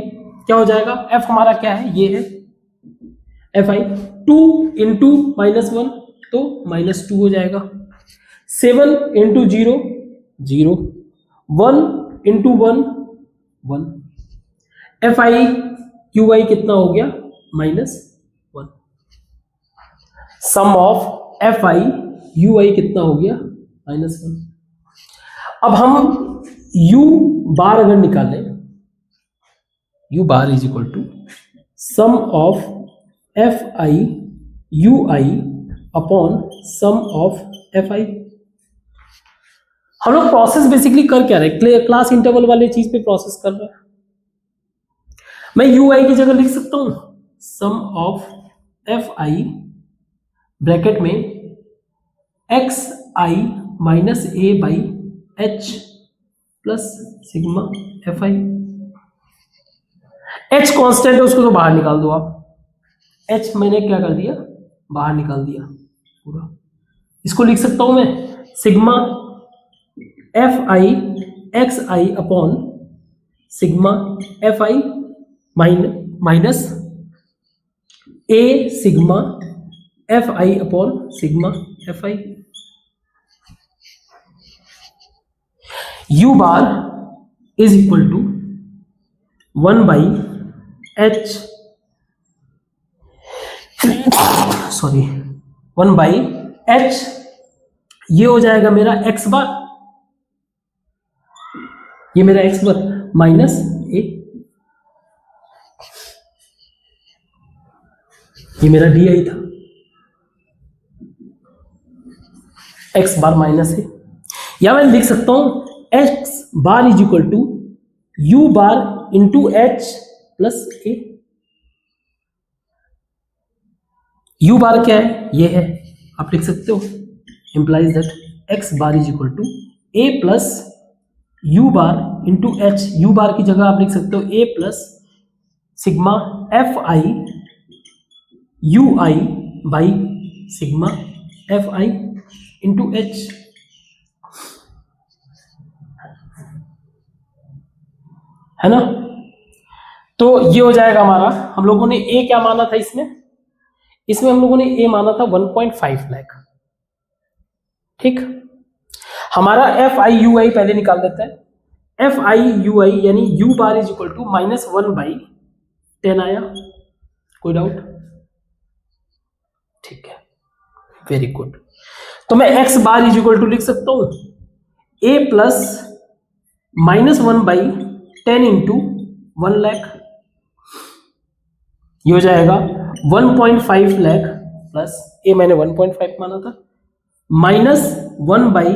क्या हो जाएगा, F हमारा क्या है, ये है FI, 2 इंटू -1 तो -2 हो जाएगा, 7 इंटू 0 0, 1 इंटू 1 1, FI UI कितना हो गया -1, सम ऑफ FI UI कितना हो गया -1। अब हम U बार अगर निकालें, U bar is equal to sum of FI UI upon sum of FI। हम लोग प्रोसेस बेसिकली कर क्या रहे हैं, क्लास इंटरवल वाले चीज पे प्रोसेस कर रहे हैं। मैं UI की जगह लिख सकता हूं सम ऑफ FI ब्रैकेट में XI minus A by H plus sigma FI। H constant है, उसको तो बाहर निकाल दो आप, H मैंने क्या कर दिया, बाहर निकाल दिया पूरा। इसको लिख सकता हूं मैं sigma FI XI upon sigma FI minus A sigma FI upon sigma FI। U bar is equal to 1 by H, sorry 1 by H, ये हो जाएगा मेरा X बार, ये मेरा X बार माइनस A, ये मेरा DI था, X बार माइनस A, या मैं लिख सकता हूं X bar is equal to U bar into H plus A। U bar क्या है, ये है, आप लिख सकते हो implies that X bar is equal to A plus U bar into H। U bar की जगह आप लिख सकते हो A plus sigma FI UI by sigma FI into H। है ना, तो ये हो जाएगा हमारा, हम लोगों ने A क्या माना था इसमें हम लोगों ने A माना था 1.5 लाख, ठीक। हमारा FI UI पहले निकाल देते हैं, FI UI यानी U bar is equal to -1 by 10 आया, कोई डाउट, ठीक है, वेरी गुड। तो मैं X bar is equal to लिख सकता हूं A plus -1 by 10 into 1 lakh, ये हो जाएगा 1.5 लाख प्लस A मैंने 1.5 माना था, माइनस 1 बाई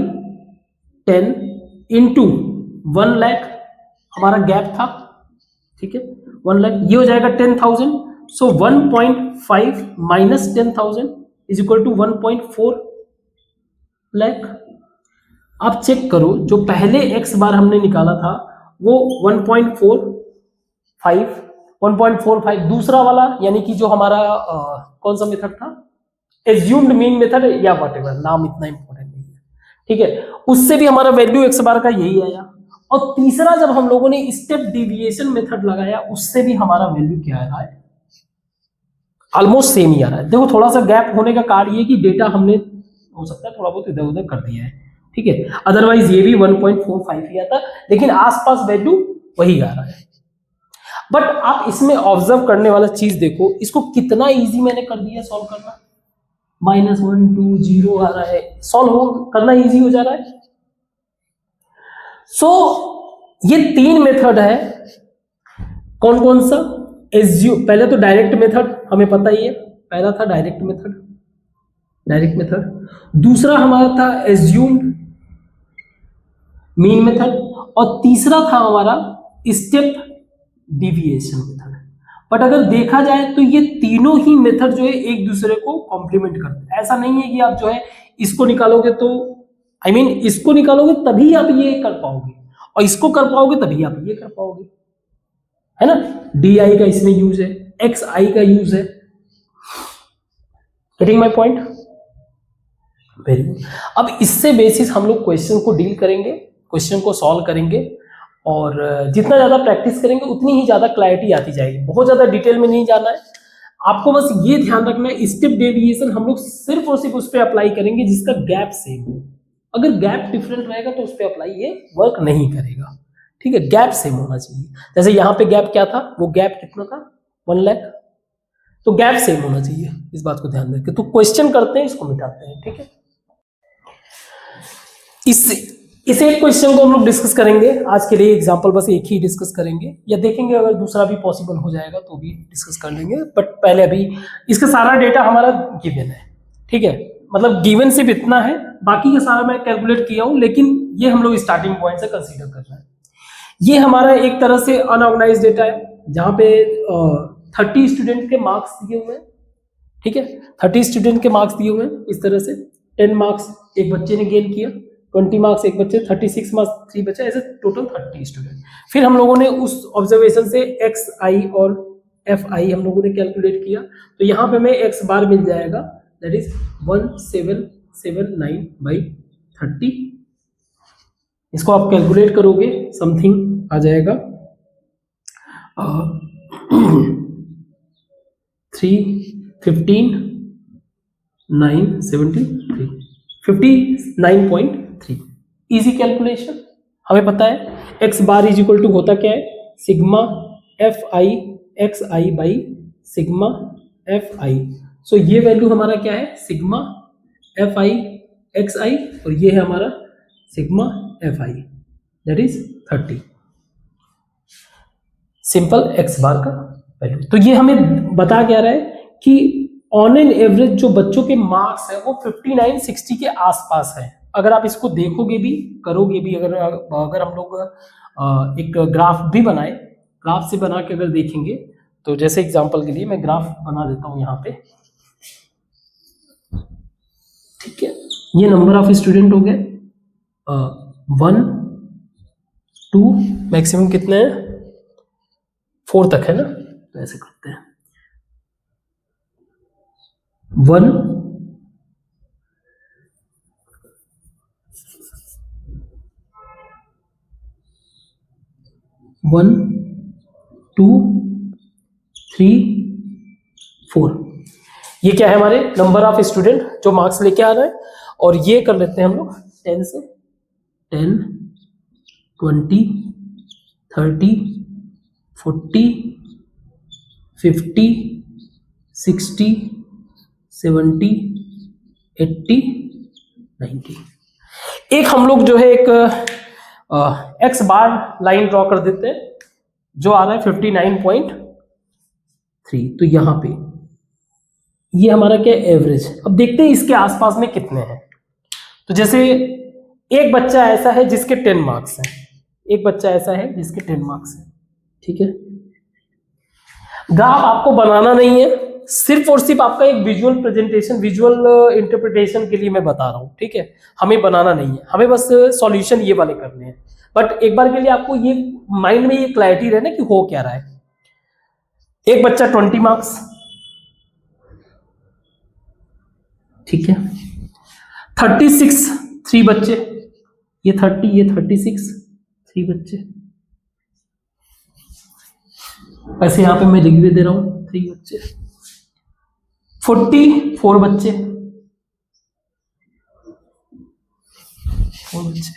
10 इंटू 1 लाख हमारा गैप था, ठीक है, 1 लाख, ये हो जाएगा 10,000। So 1.5 minus 10,000 is equal to 1.4 lakh. आप चेक करो, जो पहले X बार हमने निकाला था वो 1.45, दूसरा वाला यानी कि जो हमारा कौन सा मेथड था, एज्यूम्ड मीन मेथड या व्हाटएवर, नाम इतना इंपॉर्टेंट नहीं है, ठीक है, उससे भी हमारा वैल्यू X बार का यही आया। और तीसरा जब हम लोगों ने स्टेप डिविएशन मेथड लगाया उससे भी हमारा वैल्यू क्या आया है, ऑलमोस्ट सेम ही आ रहा है। देखो थोड़ा सा गैप होने का कारण ये कि डेटा हमने हो सकता है थोड़ा बहुत इधर उधर कर दिया है, ठीक है, अदरवाइज ये भी 1.45 ही आता, लेकिन आसपास वैल्यू वही आ रहा है। बट आप इसमें ऑब्जर्व करने वाला चीज देखो, इसको कितना इजी मैंने कर दिया सॉल्व करना, -1 2 0 आ रहा है, सॉल्व करना इजी हो जा रहा है। सो ये 3 मेथड है, कौन कौन सा, एज्यूम, पहले तो डायरेक्ट मेथड हमें पता ही है, पहला था डायरेक्ट मेथड, दूसरा हमारा था एज्यूम्ड मीन मेथड, और तीसरा था हमारा स्टेप डिविएशन मेथड। बट अगर देखा जाए तो ये तीनों ही मेथड जो है एक दूसरे को कॉम्प्लीमेंट करते हैं। ऐसा नहीं है कि आप जो है इसको निकालोगे तो इसको निकालोगे तभी आप ये कर पाओगे, और इसको कर पाओगे तभी आप ये कर पाओगे, है ना। डी आई का इसमें यूज है, एक्स आई का यूज है। Getting my point? Very good. अब इससे बेसिस हम लोग क्वेश्चन को डील करेंगे, क्वेश्चन को सॉल्व करेंगे, और जितना ज्यादा प्रैक्टिस करेंगे उतनी ही ज्यादा क्लैरिटी आती जाएगी। बहुत ज्यादा डिटेल में नहीं जाना है आपको, बस ये ध्यान रखना है स्टेप डेविएशन हम लोग सिर्फ और सिर्फ उस पर अप्लाई करेंगे जिसका गैप सेम हो। अगर गैप डिफरेंट रहेगा तो उस पर अप्लाई ये वर्क नहीं करेगा, ठीक है। गैप सेम होना चाहिए। जैसे यहाँ पे गैप क्या था, वो गैप कितना था 1 लाख, तो गैप सेम होना चाहिए, इस बात को ध्यान रखें। तो क्वेश्चन करते हैं, इसको मिटाते हैं, ठीक है। इस एक क्वेश्चन को हम लोग डिस्कस करेंगे आज के लिए, एग्जांपल बस एक ही डिस्कस करेंगे, या देखेंगे अगर दूसरा भी पॉसिबल हो जाएगा तो भी डिस्कस कर लेंगे। बट पहले अभी इसका सारा डेटा हमारा गिवन है, ठीक है, मतलब गिवन सिर्फ इतना है, बाकी का सारा मैं कैलकुलेट किया हूं, लेकिन ये हम लोग स्टार्टिंग पॉइंट से कंसीडर कर रहे हैं। ये हमारा एक तरह से अनऑर्गेनाइज डेटा है, जहां पे 30 स्टूडेंट के मार्क्स दिए हुए हैं, ठीक है, 30 स्टूडेंट के मार्क्स दिए हुए हैं इस तरह से। 10 मार्क्स एक बच्चे ने गेन किया, 20 मार्क्स एक बच्चे, 36 मार्क्स 3 बच्चे, ऐसे टोटल 30 स्टूडेंट। फिर हम लोगों ने उस ऑब्जर्वेशन से एक्स आई और एफ आई हम लोगों ने कैलकुलेट किया, तो यहाँ पे हमें एक्स बार मिल जाएगा, दैट इज 1779 बाई 30। इसको आप कैलकुलेट करोगे, समथिंग आ जाएगा 315,973 59.3। इजी कैलकुलेशन, हमें पता है X bar is equal to होता क्या है, sigma F I X I by sigma F I. So ये वैल्यू हमारा क्या है, sigma F I X I, और ये है हमारा sigma F I, that is 30। Simple X bar का वैल्यू। तो ये हमें बता क्या रहा है कि ऑन एन एवरेज जो बच्चों के मार्क्स है वो 59-60 के आसपास है। अगर आप इसको देखोगे भी, करोगे भी, अगर हम लोग एक ग्राफ भी बनाए, ग्राफ से बना के अगर देखेंगे, तो जैसे एग्जांपल के लिए मैं ग्राफ बना देता हूं यहाँ पे, ठीक है। ये नंबर ऑफ स्टूडेंट हो गए 1 2, मैक्सिमम कितने हैं 4 तक है ना, तो ऐसे करते हैं 1 1 2 3 4। ये क्या है, हमारे नंबर ऑफ स्टूडेंट जो मार्क्स लेके आ रहे हैं, और ये कर लेते हैं हम लोग 10 से 10 20 30 40 50 60 70 80 90। एक हम लोग जो है एक एक्स बार लाइन ड्रॉ कर देते हैं जो आ रहा है 59.3। तो यहां पे ये हमारा क्या एवरेज। अब देखते हैं इसके आसपास में कितने हैं। तो जैसे एक बच्चा ऐसा है जिसके 10 मार्क्स हैं, एक बच्चा ऐसा है जिसके 10 मार्क्स हैं, ठीक है। ग्राफ आपको बनाना नहीं है, सिर्फ और सिर्फ आपका एक विजुअल प्रेजेंटेशन, विजुअल इंटरप्रिटेशन के लिए मैं बता रहा हूं, ठीक है। हमें बनाना नहीं है, हमें बस सॉल्यूशन ये वाले करने हैं। बट एक बार के लिए आपको ये माइंड में ये क्लैरिटी रहना कि हो क्या रहा है। एक बच्चा 20 मार्क्स, ठीक है। 36 3 बच्चे, ये 30 ये 36 3 बच्चे, वैसे यहां पे मैं लिख भी दे रहा हूं 3 बच्चे। 44 बच्चे, 4 बच्चे,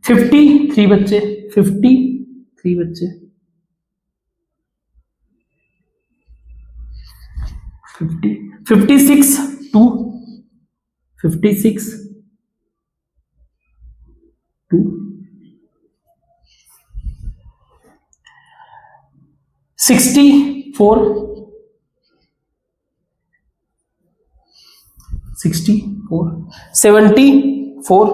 53 बच्चे, 53 बच्चे, 56 2, 56 2, 64 74 74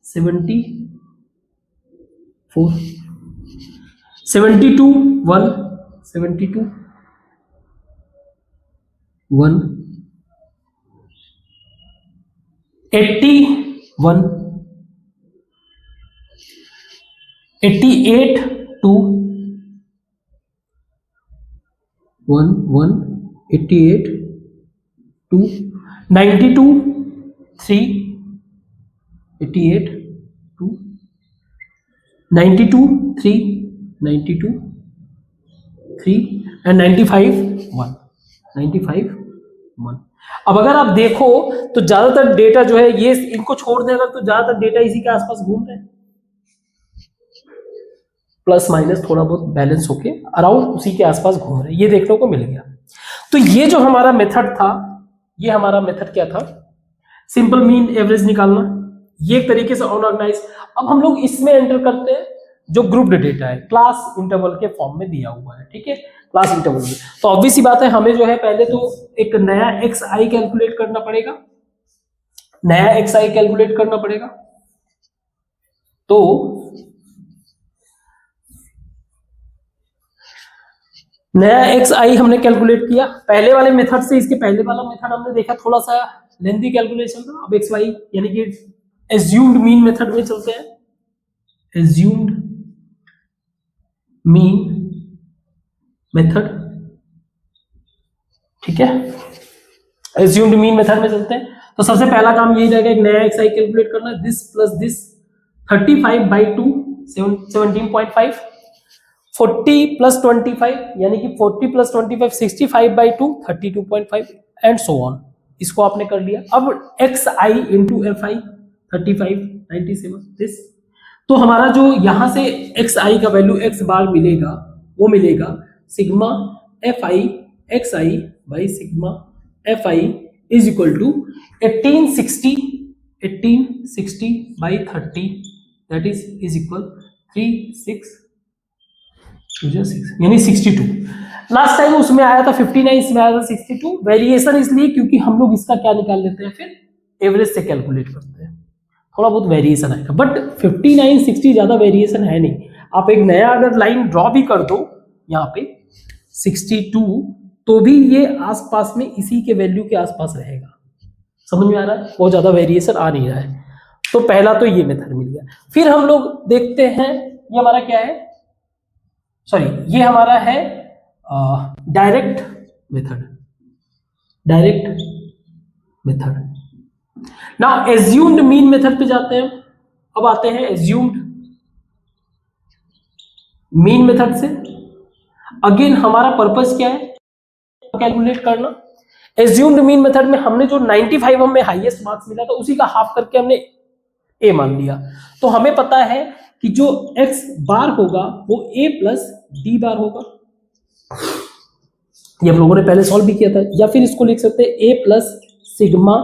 74 72 1 72 1 81 88 2 1 1 88 2 92 3 88 2 92 3 92 3 एंड 95 1 95 1। अब अगर आप देखो तो ज्यादातर डेटा जो है ये इनको छोड़ दें अगर, तो ज्यादातर डेटा इसी के आसपास घूम रहे हैं, प्लस माइनस थोड़ा बहुत बैलेंस होके अराउंड उसी के आसपास घूम रहे हैं, ये देखने को मिल गया। तो ये जो हमारा मेथड था, ये हमारा मेथड क्या था, सिंपल मीन एवरेज निकालना, ये एक तरीके से अनऑर्गेनाइज। अब हम लोग इसमें एंटर करते हैं जो ग्रुप्ड डेटा है, क्लास इंटरवल के फॉर्म में दिया हुआ है, ठीक है, क्लास इंटरवल में। तो ऑब्वियस सी बात है, हमें जो है पहले तो एक नया xi कैलकुलेट करना पड़ेगा, नया xi कैलकुलेट करना पड़ेगा। तो नया xi हमने कैलकुलेट किया, पहले वाले मेथड से इसके पहले वाला मेथड हमने देखा थोड़ा सा लेंथी कैलकुलेशन था। अब xy यानी कि एज्यूम्ड मीन मेथड में चलते हैं, एज्यूम्ड मीन मेथड, ठीक है, एज्यूम्ड मीन मेथड में चलते हैं। तो सबसे पहला काम यही रहेगा, एक नया xi कैलकुलेट करना, दिस प्लस दिस 35/2 17.5, 40 प्लस 25 यानी कि 40 प्लस 25 65/2 32.5 एंड सो ऑन, इसको आपने कर लिया। अब xi इंटू fi 35 97 दिस, तो हमारा जो यहां से xi का वैल्यू x बार मिलेगा वो मिलेगा sigma fi xi by sigma fi is equal to 1860/30 that is equal 36 यानी 62। लास्ट टाइम उसमें आया था 59, इसमें आया था 62। वेरिएशन इसलिए क्योंकि हम लोग इसका क्या निकाल लेते हैं, फिर एवरेज से कैलकुलेट करते हैं, थोड़ा बहुत वेरिएशन आएगा, बट 59 60 ज्यादा वेरिएशन है नहीं। आप एक नया अगर लाइन ड्रॉ भी कर दो यहाँ पे 62, तो भी ये आसपास में इसी के वैल्यू के आसपास रहेगा। समझ में आ रहा है, बहुत ज्यादा वेरिएशन आ नहीं रहा है। तो पहला तो ये मेथड मिल गया। फिर हम लोग देखते हैं, ये हमारा क्या है, सॉरी ये हमारा है direct method, direct method. Now assumed mean method पे जाते हैं। अब आते हैं एज्यूम्ड मीन मेथड से। अगेन हमारा पर्पस क्या है, कैलकुलेट करना। एज्यूम्ड मीन मेथड में हमने जो 95 हमें हाईएस्ट मार्क्स मिला था उसी का हाफ करके हमने ए मान लिया। तो हमें पता है कि जो x बार होगा वो a प्लस डी बार होगा, ये हम लोगों ने पहले सॉल्व भी किया था। या फिर इसको लिख सकते हैं a plus sigma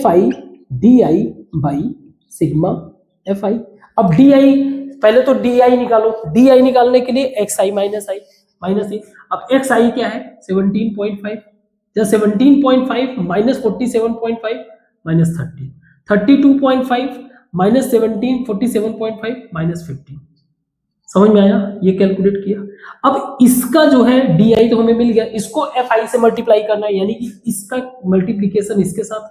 fi D I by sigma fi। अब डी आई, पहले तो डी आई निकालो, डी आई निकालने के लिए xi माइनस आई माइनस ए। अब xi क्या है 17.5, या 17.5 माइनस 47.5 माइनस 30, 32.5 माइनस 17 47.5 माइनस 15। समझ में आया, ये कैलकुलेट किया। अब इसका जो है डी आई तो हमें मिल गया, इसको एफ आई से मल्टीप्लाई करना है, यानी कि इसका मल्टीप्लीकेशन इसके साथ,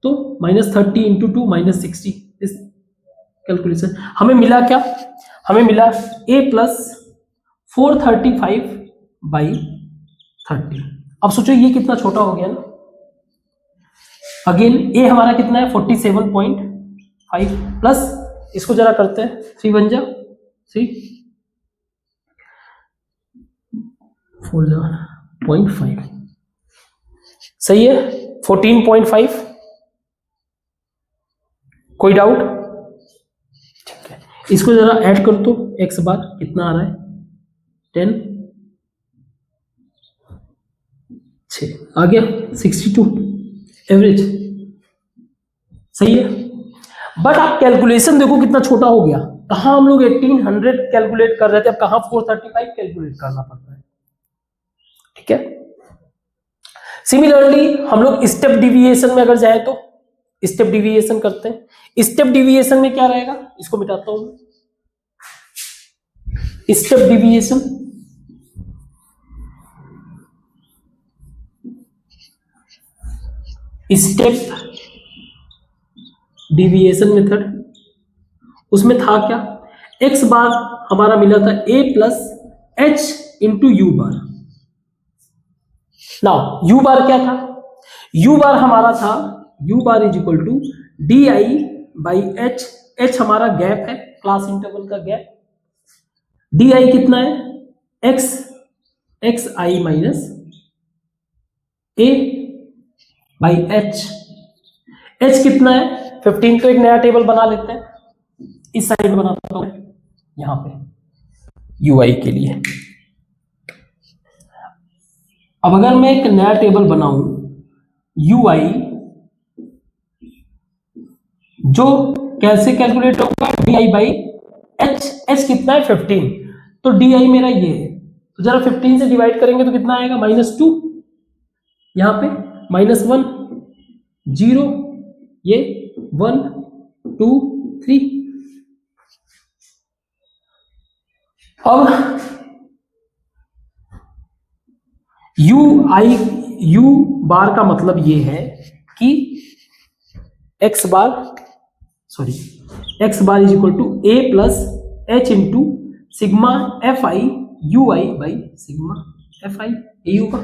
तो माइनस 30 इंटू 2 माइनस 60। इस कैलकुलेशन हमें मिला क्या, हमें मिला a प्लस 435/30। अब सोचो ये कितना छोटा हो गया ना। अगेन a हमारा कितना है 47.5 प्लस इसको जरा करते हैं 3 बन जा 3 4 जा 14.5 सही है। 14.5 कोई डाउट? ठीक है, इसको जरा ऐड कर दो, x बार कितना आ रहा है 10 6 आ गया 62 एवरेज, सही है। बट आप कैलकुलेशन देखो कितना छोटा हो गया, कहां हम लोग 1800 कैलकुलेट कर रहे थे, अब कहां 435 कैलकुलेट करना पड़ता है, ठीक है। सिमिलरली हम लोग स्टेप डिविएशन में अगर जाए तो स्टेप डिविएशन करते हैं। स्टेप डिविएशन में क्या रहेगा, इसको मिटाता हूं। स्टेप डिविएशन मेथड, उसमें था क्या, x बार हमारा मिला था a plus h into U bar. Now u bar क्या था, u बार हमारा था u bar is equal to D I by H, H हमारा गैप है, क्लास इंटरवल का गैप, डी आई कितना है X I minus A by H, H कितना है 15। तो एक नया टेबल बना लेते हैं, इस साइड बनाता हूं यहां पे यू आई के लिए। अब अगर मैं एक नया टेबल बनाऊं यू आई, जो कैसे कैलकुलेट होगा, D I by H, H कितना है 15, तो डी आई मेरा ये है, तो जरा 15 से डिवाइड करेंगे तो कितना आएगा -2, यहां पे -1 0, ये 1 2 3। अब यू बार का मतलब ये है कि X bar is equal to A plus H into sigma F I U I by sigma F I, यही होगा।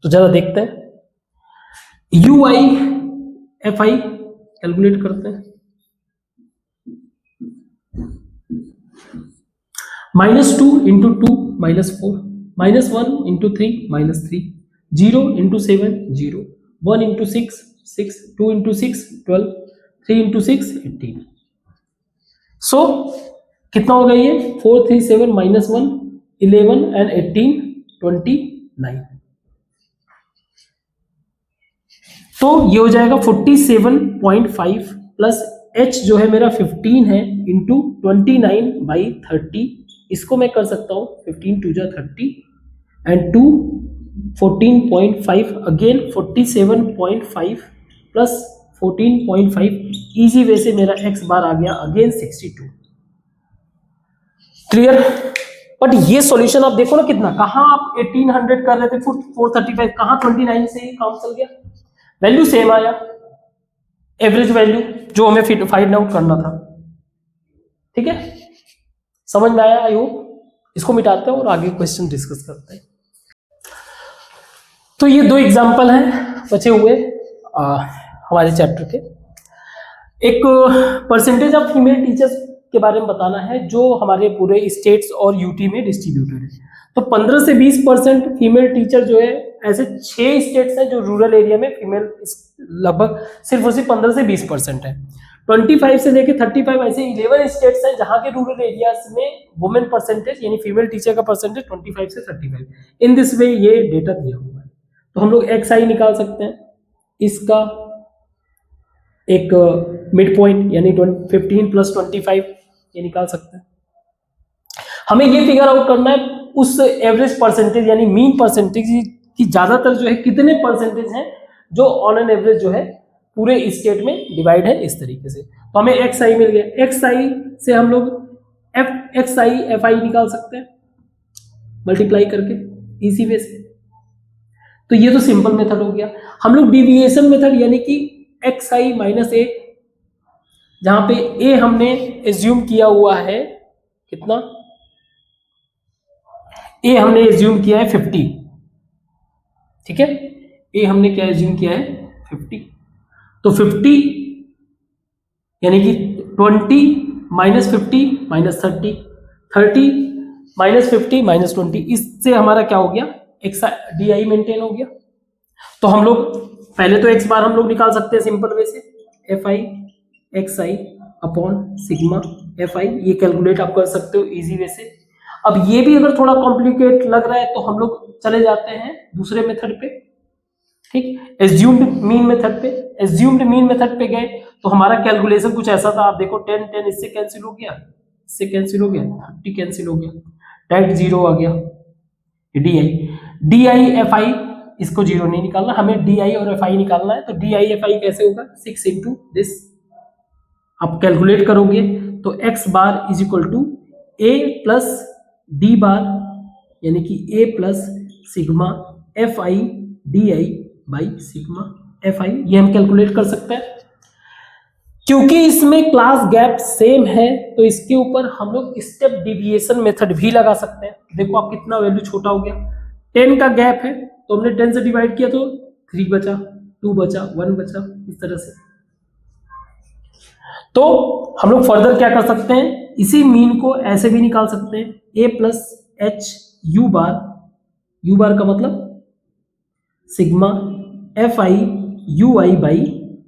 तो जरा देखते हैं U I F I calculate करते हैं। -2 into 2 -4, -1 into 3 -3, 0 into 7 0, 1 into 6 6, 2 into 6 12, 3 into 6 18। So कितना हो गया ये 4 3 7 -1 11 एंड 18 29। तो ये हो जाएगा 47.5 प्लस h जो है मेरा 15 है इंटू 29 बाई 30, इसको मैं कर सकता हूं 15 2 जा 30 and 2 14.5 again 47.5 plus 14.5, easy way से मेरा x बार आ गया अगेन 62। क्लियर? बट ये सॉल्यूशन आप देखो ना कितना, कहां आप 1800 कर रहे थे 435, कहां 29 से ही काम चल गया, वैल्यू सेम आया, एवरेज वैल्यू जो हमें फाइंड आउट करना था। ठीक है, समझ में आया? I hope. इसको मिटाते हैं और आगे क्वेश्चन डिस्कस करते हैं। तो ये 2 एग्जांपल हैं बचे हुए हमारे चैप्टर के। एक परसेंटेज ऑफ फीमेल टीचर्स के बारे में बताना है जो हमारे पूरे स्टेट्स और यूटी में डिस्ट्रीब्यूटेड है। तो 15 से 20% फीमेल टीचर जो है, ऐसे 6 स्टेट्स हैं जो रूरल एरिया में फीमेल लगभग सिर्फ और सिर्फ 15 से 20% है। 25 से लेके 35 ऐसे 11 स्टेट्स हैं जहां के रूरल एरियाज में वुमेन परसेंटेज यानी फीमेल टीचर का परसेंटेज 25 से 35। इन दिस वे ये डेटा दिया हुआ है। तो हम लोग एक्स आई निकाल सकते हैं, इसका एक मिड पॉइंट यानी 15 प्लस 25 ये निकाल सकते हैं। हमें ये फिगर आउट करना है उस एवरेज परसेंटेज यानी मीन परसेंटेज की ज्यादातर जो है कितने परसेंटेज हैं जो ऑन एन एवरेज जो है पूरे स्टेट में डिवाइड है इस तरीके से। तो हमें एक्स आई मिल गया, एक्स आई से हम लोग एक्स आई एफ आई निकाल सकते हैं मल्टीप्लाई करके इसी वे से। तो ये तो सिंपल मेथड हो गया। हम लोग डिविएशन मेथड यानी कि एक्स आई माइनस ए, जहां पे ए हमने एज्यूम किया हुआ है कितना, ए हमने एज्यूम किया है 50। ठीक है, ए हमने क्या एज्यूम किया है 50। तो 50 यानी कि 20 -50 -30, 30 -50 -20, इससे हमारा क्या हो गया, एक्स डी आई मेंटेन हो गया। तो हम लोग पहले तो एक्स बार हम लोग निकाल सकते हैं सिंपल वे से, F I X I upon sigma F I, ये कैलकुलेट आप कर सकते हो इजी वे से। अब ये भी अगर थोड़ा कॉम्प्लिकेट लग रहा है तो हम लोग चले जाते हैं दूसरे मेथड पे, ठीक, एज्यूम्ड मीन मेथड पे। एज्यूम्ड मीन मेथड पे गए तो हमारा कैलकुलेशन कुछ ऐसा था, आप देखो 10 10 इससे कैंसिल हो गया, इससे कैंसिल हो गया, 30 कैंसिल हो गया, डायरेक्ट जीरो आ गया। डी आई एफ आई, इसको जीरो नहीं निकालना, हमें डी आई और एफ आई निकालना है। तो डी आई एफ आई कैसे होगा, 6 इंटू दिस, आप कैलकुलेट करोगे तो X bar is equal to A plus D bar, यानी कि A plus sigma F I D I by sigma F I, ये हम कैलकुलेट कर सकते हैं। क्योंकि इसमें क्लास गैप सेम है तो इसके ऊपर हम लोग स्टेप डिविएशन मेथड भी लगा सकते हैं। देखो आप कितना वैल्यू छोटा हो गया, 10 का गैप है तो हमने 10 से डिवाइड किया तो 3 बचा, 2 बचा, 1 बचा, इस तरह से। तो हम लोग फर्दर क्या कर सकते हैं, इसी मीन को ऐसे भी निकाल सकते हैं, A plus H U bar का मतलब sigma F I U I by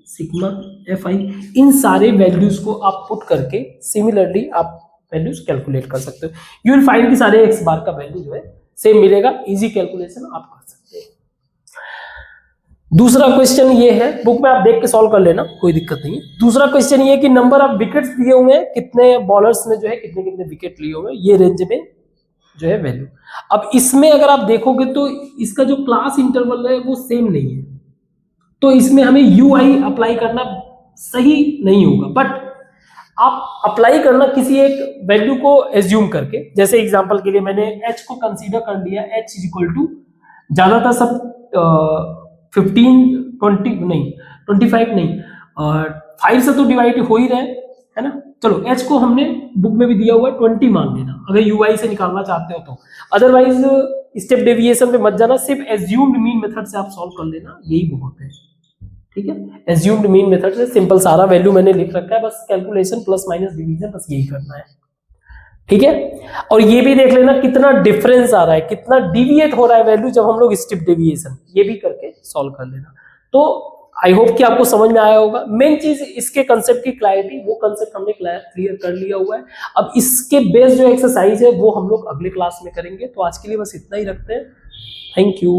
sigma F I. इन सारे वैल्यूज को आप पुट करके सिमिलरली आप वैल्यूज कैलकुलेट कर सकते हो। यू विल फाइंड कि सारे एक्स बार का वैल्यू जो है सेम मिलेगा, इजी कैलकुलेशन आप कर सकते हैं। दूसरा क्वेश्चन ये है, बुक में आप देख के सॉल्व कर लेना, कोई दिक्कत नहीं है। दूसरा क्वेश्चन ये कि नंबर ऑफ विकेट्स दिए हुए हैं, कितने बॉलर्स ने जो है कितने कितने विकेट लिए हुए हैं, ये रेंज में जो है वैल्यू। अब इसमें अगर आप देखोगे तो इसका जो क्लास इंटरवल है वो सेम नहीं है, तो इसमें हमें यू आई अप्लाई करना सही नहीं होगा। बट आप अप्लाई करना किसी एक वैल्यू को एज्यूम करके, जैसे एग्जांपल के लिए मैंने h को कंसीडर कर लिया, h इज इक्वल टू ज्यादातर सब 15 20 नहीं 25 नहीं 5 से तो डिवाइड हो ही रहे है ना। चलो h को हमने बुक में भी दिया हुआ है 20 मान लेना अगर ui से निकालना चाहते हो तो, अदरवाइज स्टेप डेविएशन पे मत जाना, सिर्फ एज्यूम्ड मीन मेथड से आप सॉल्व कर लेना, यही बहुत है। ठीक है, एज्यूम्ड मीन मेथड से सिंपल सारा वैल्यू मैंने लिख रखा है, बस कैलकुलेशन प्लस माइनस डिवीजन बस यही करना है। ठीक है, और ये भी देख लेना कितना डिफरेंस आ रहा है, कितना डिविएट हो रहा है वैल्यू जब हम लोग स्टेप डेविएशन, ये भी करके सॉल्व कर लेना। तो आई होप कि आपको समझ में आया होगा। मेन चीज इसके कंसेप्ट की क्लैरिटी, वो कंसेप्ट हमने क्लियर कर लिया हुआ है। अब इसके बेस जो एक्सरसाइज है वो हम लोग अगले क्लास में करेंगे। तो आज के लिए बस इतना ही रखते हैं। Thank you.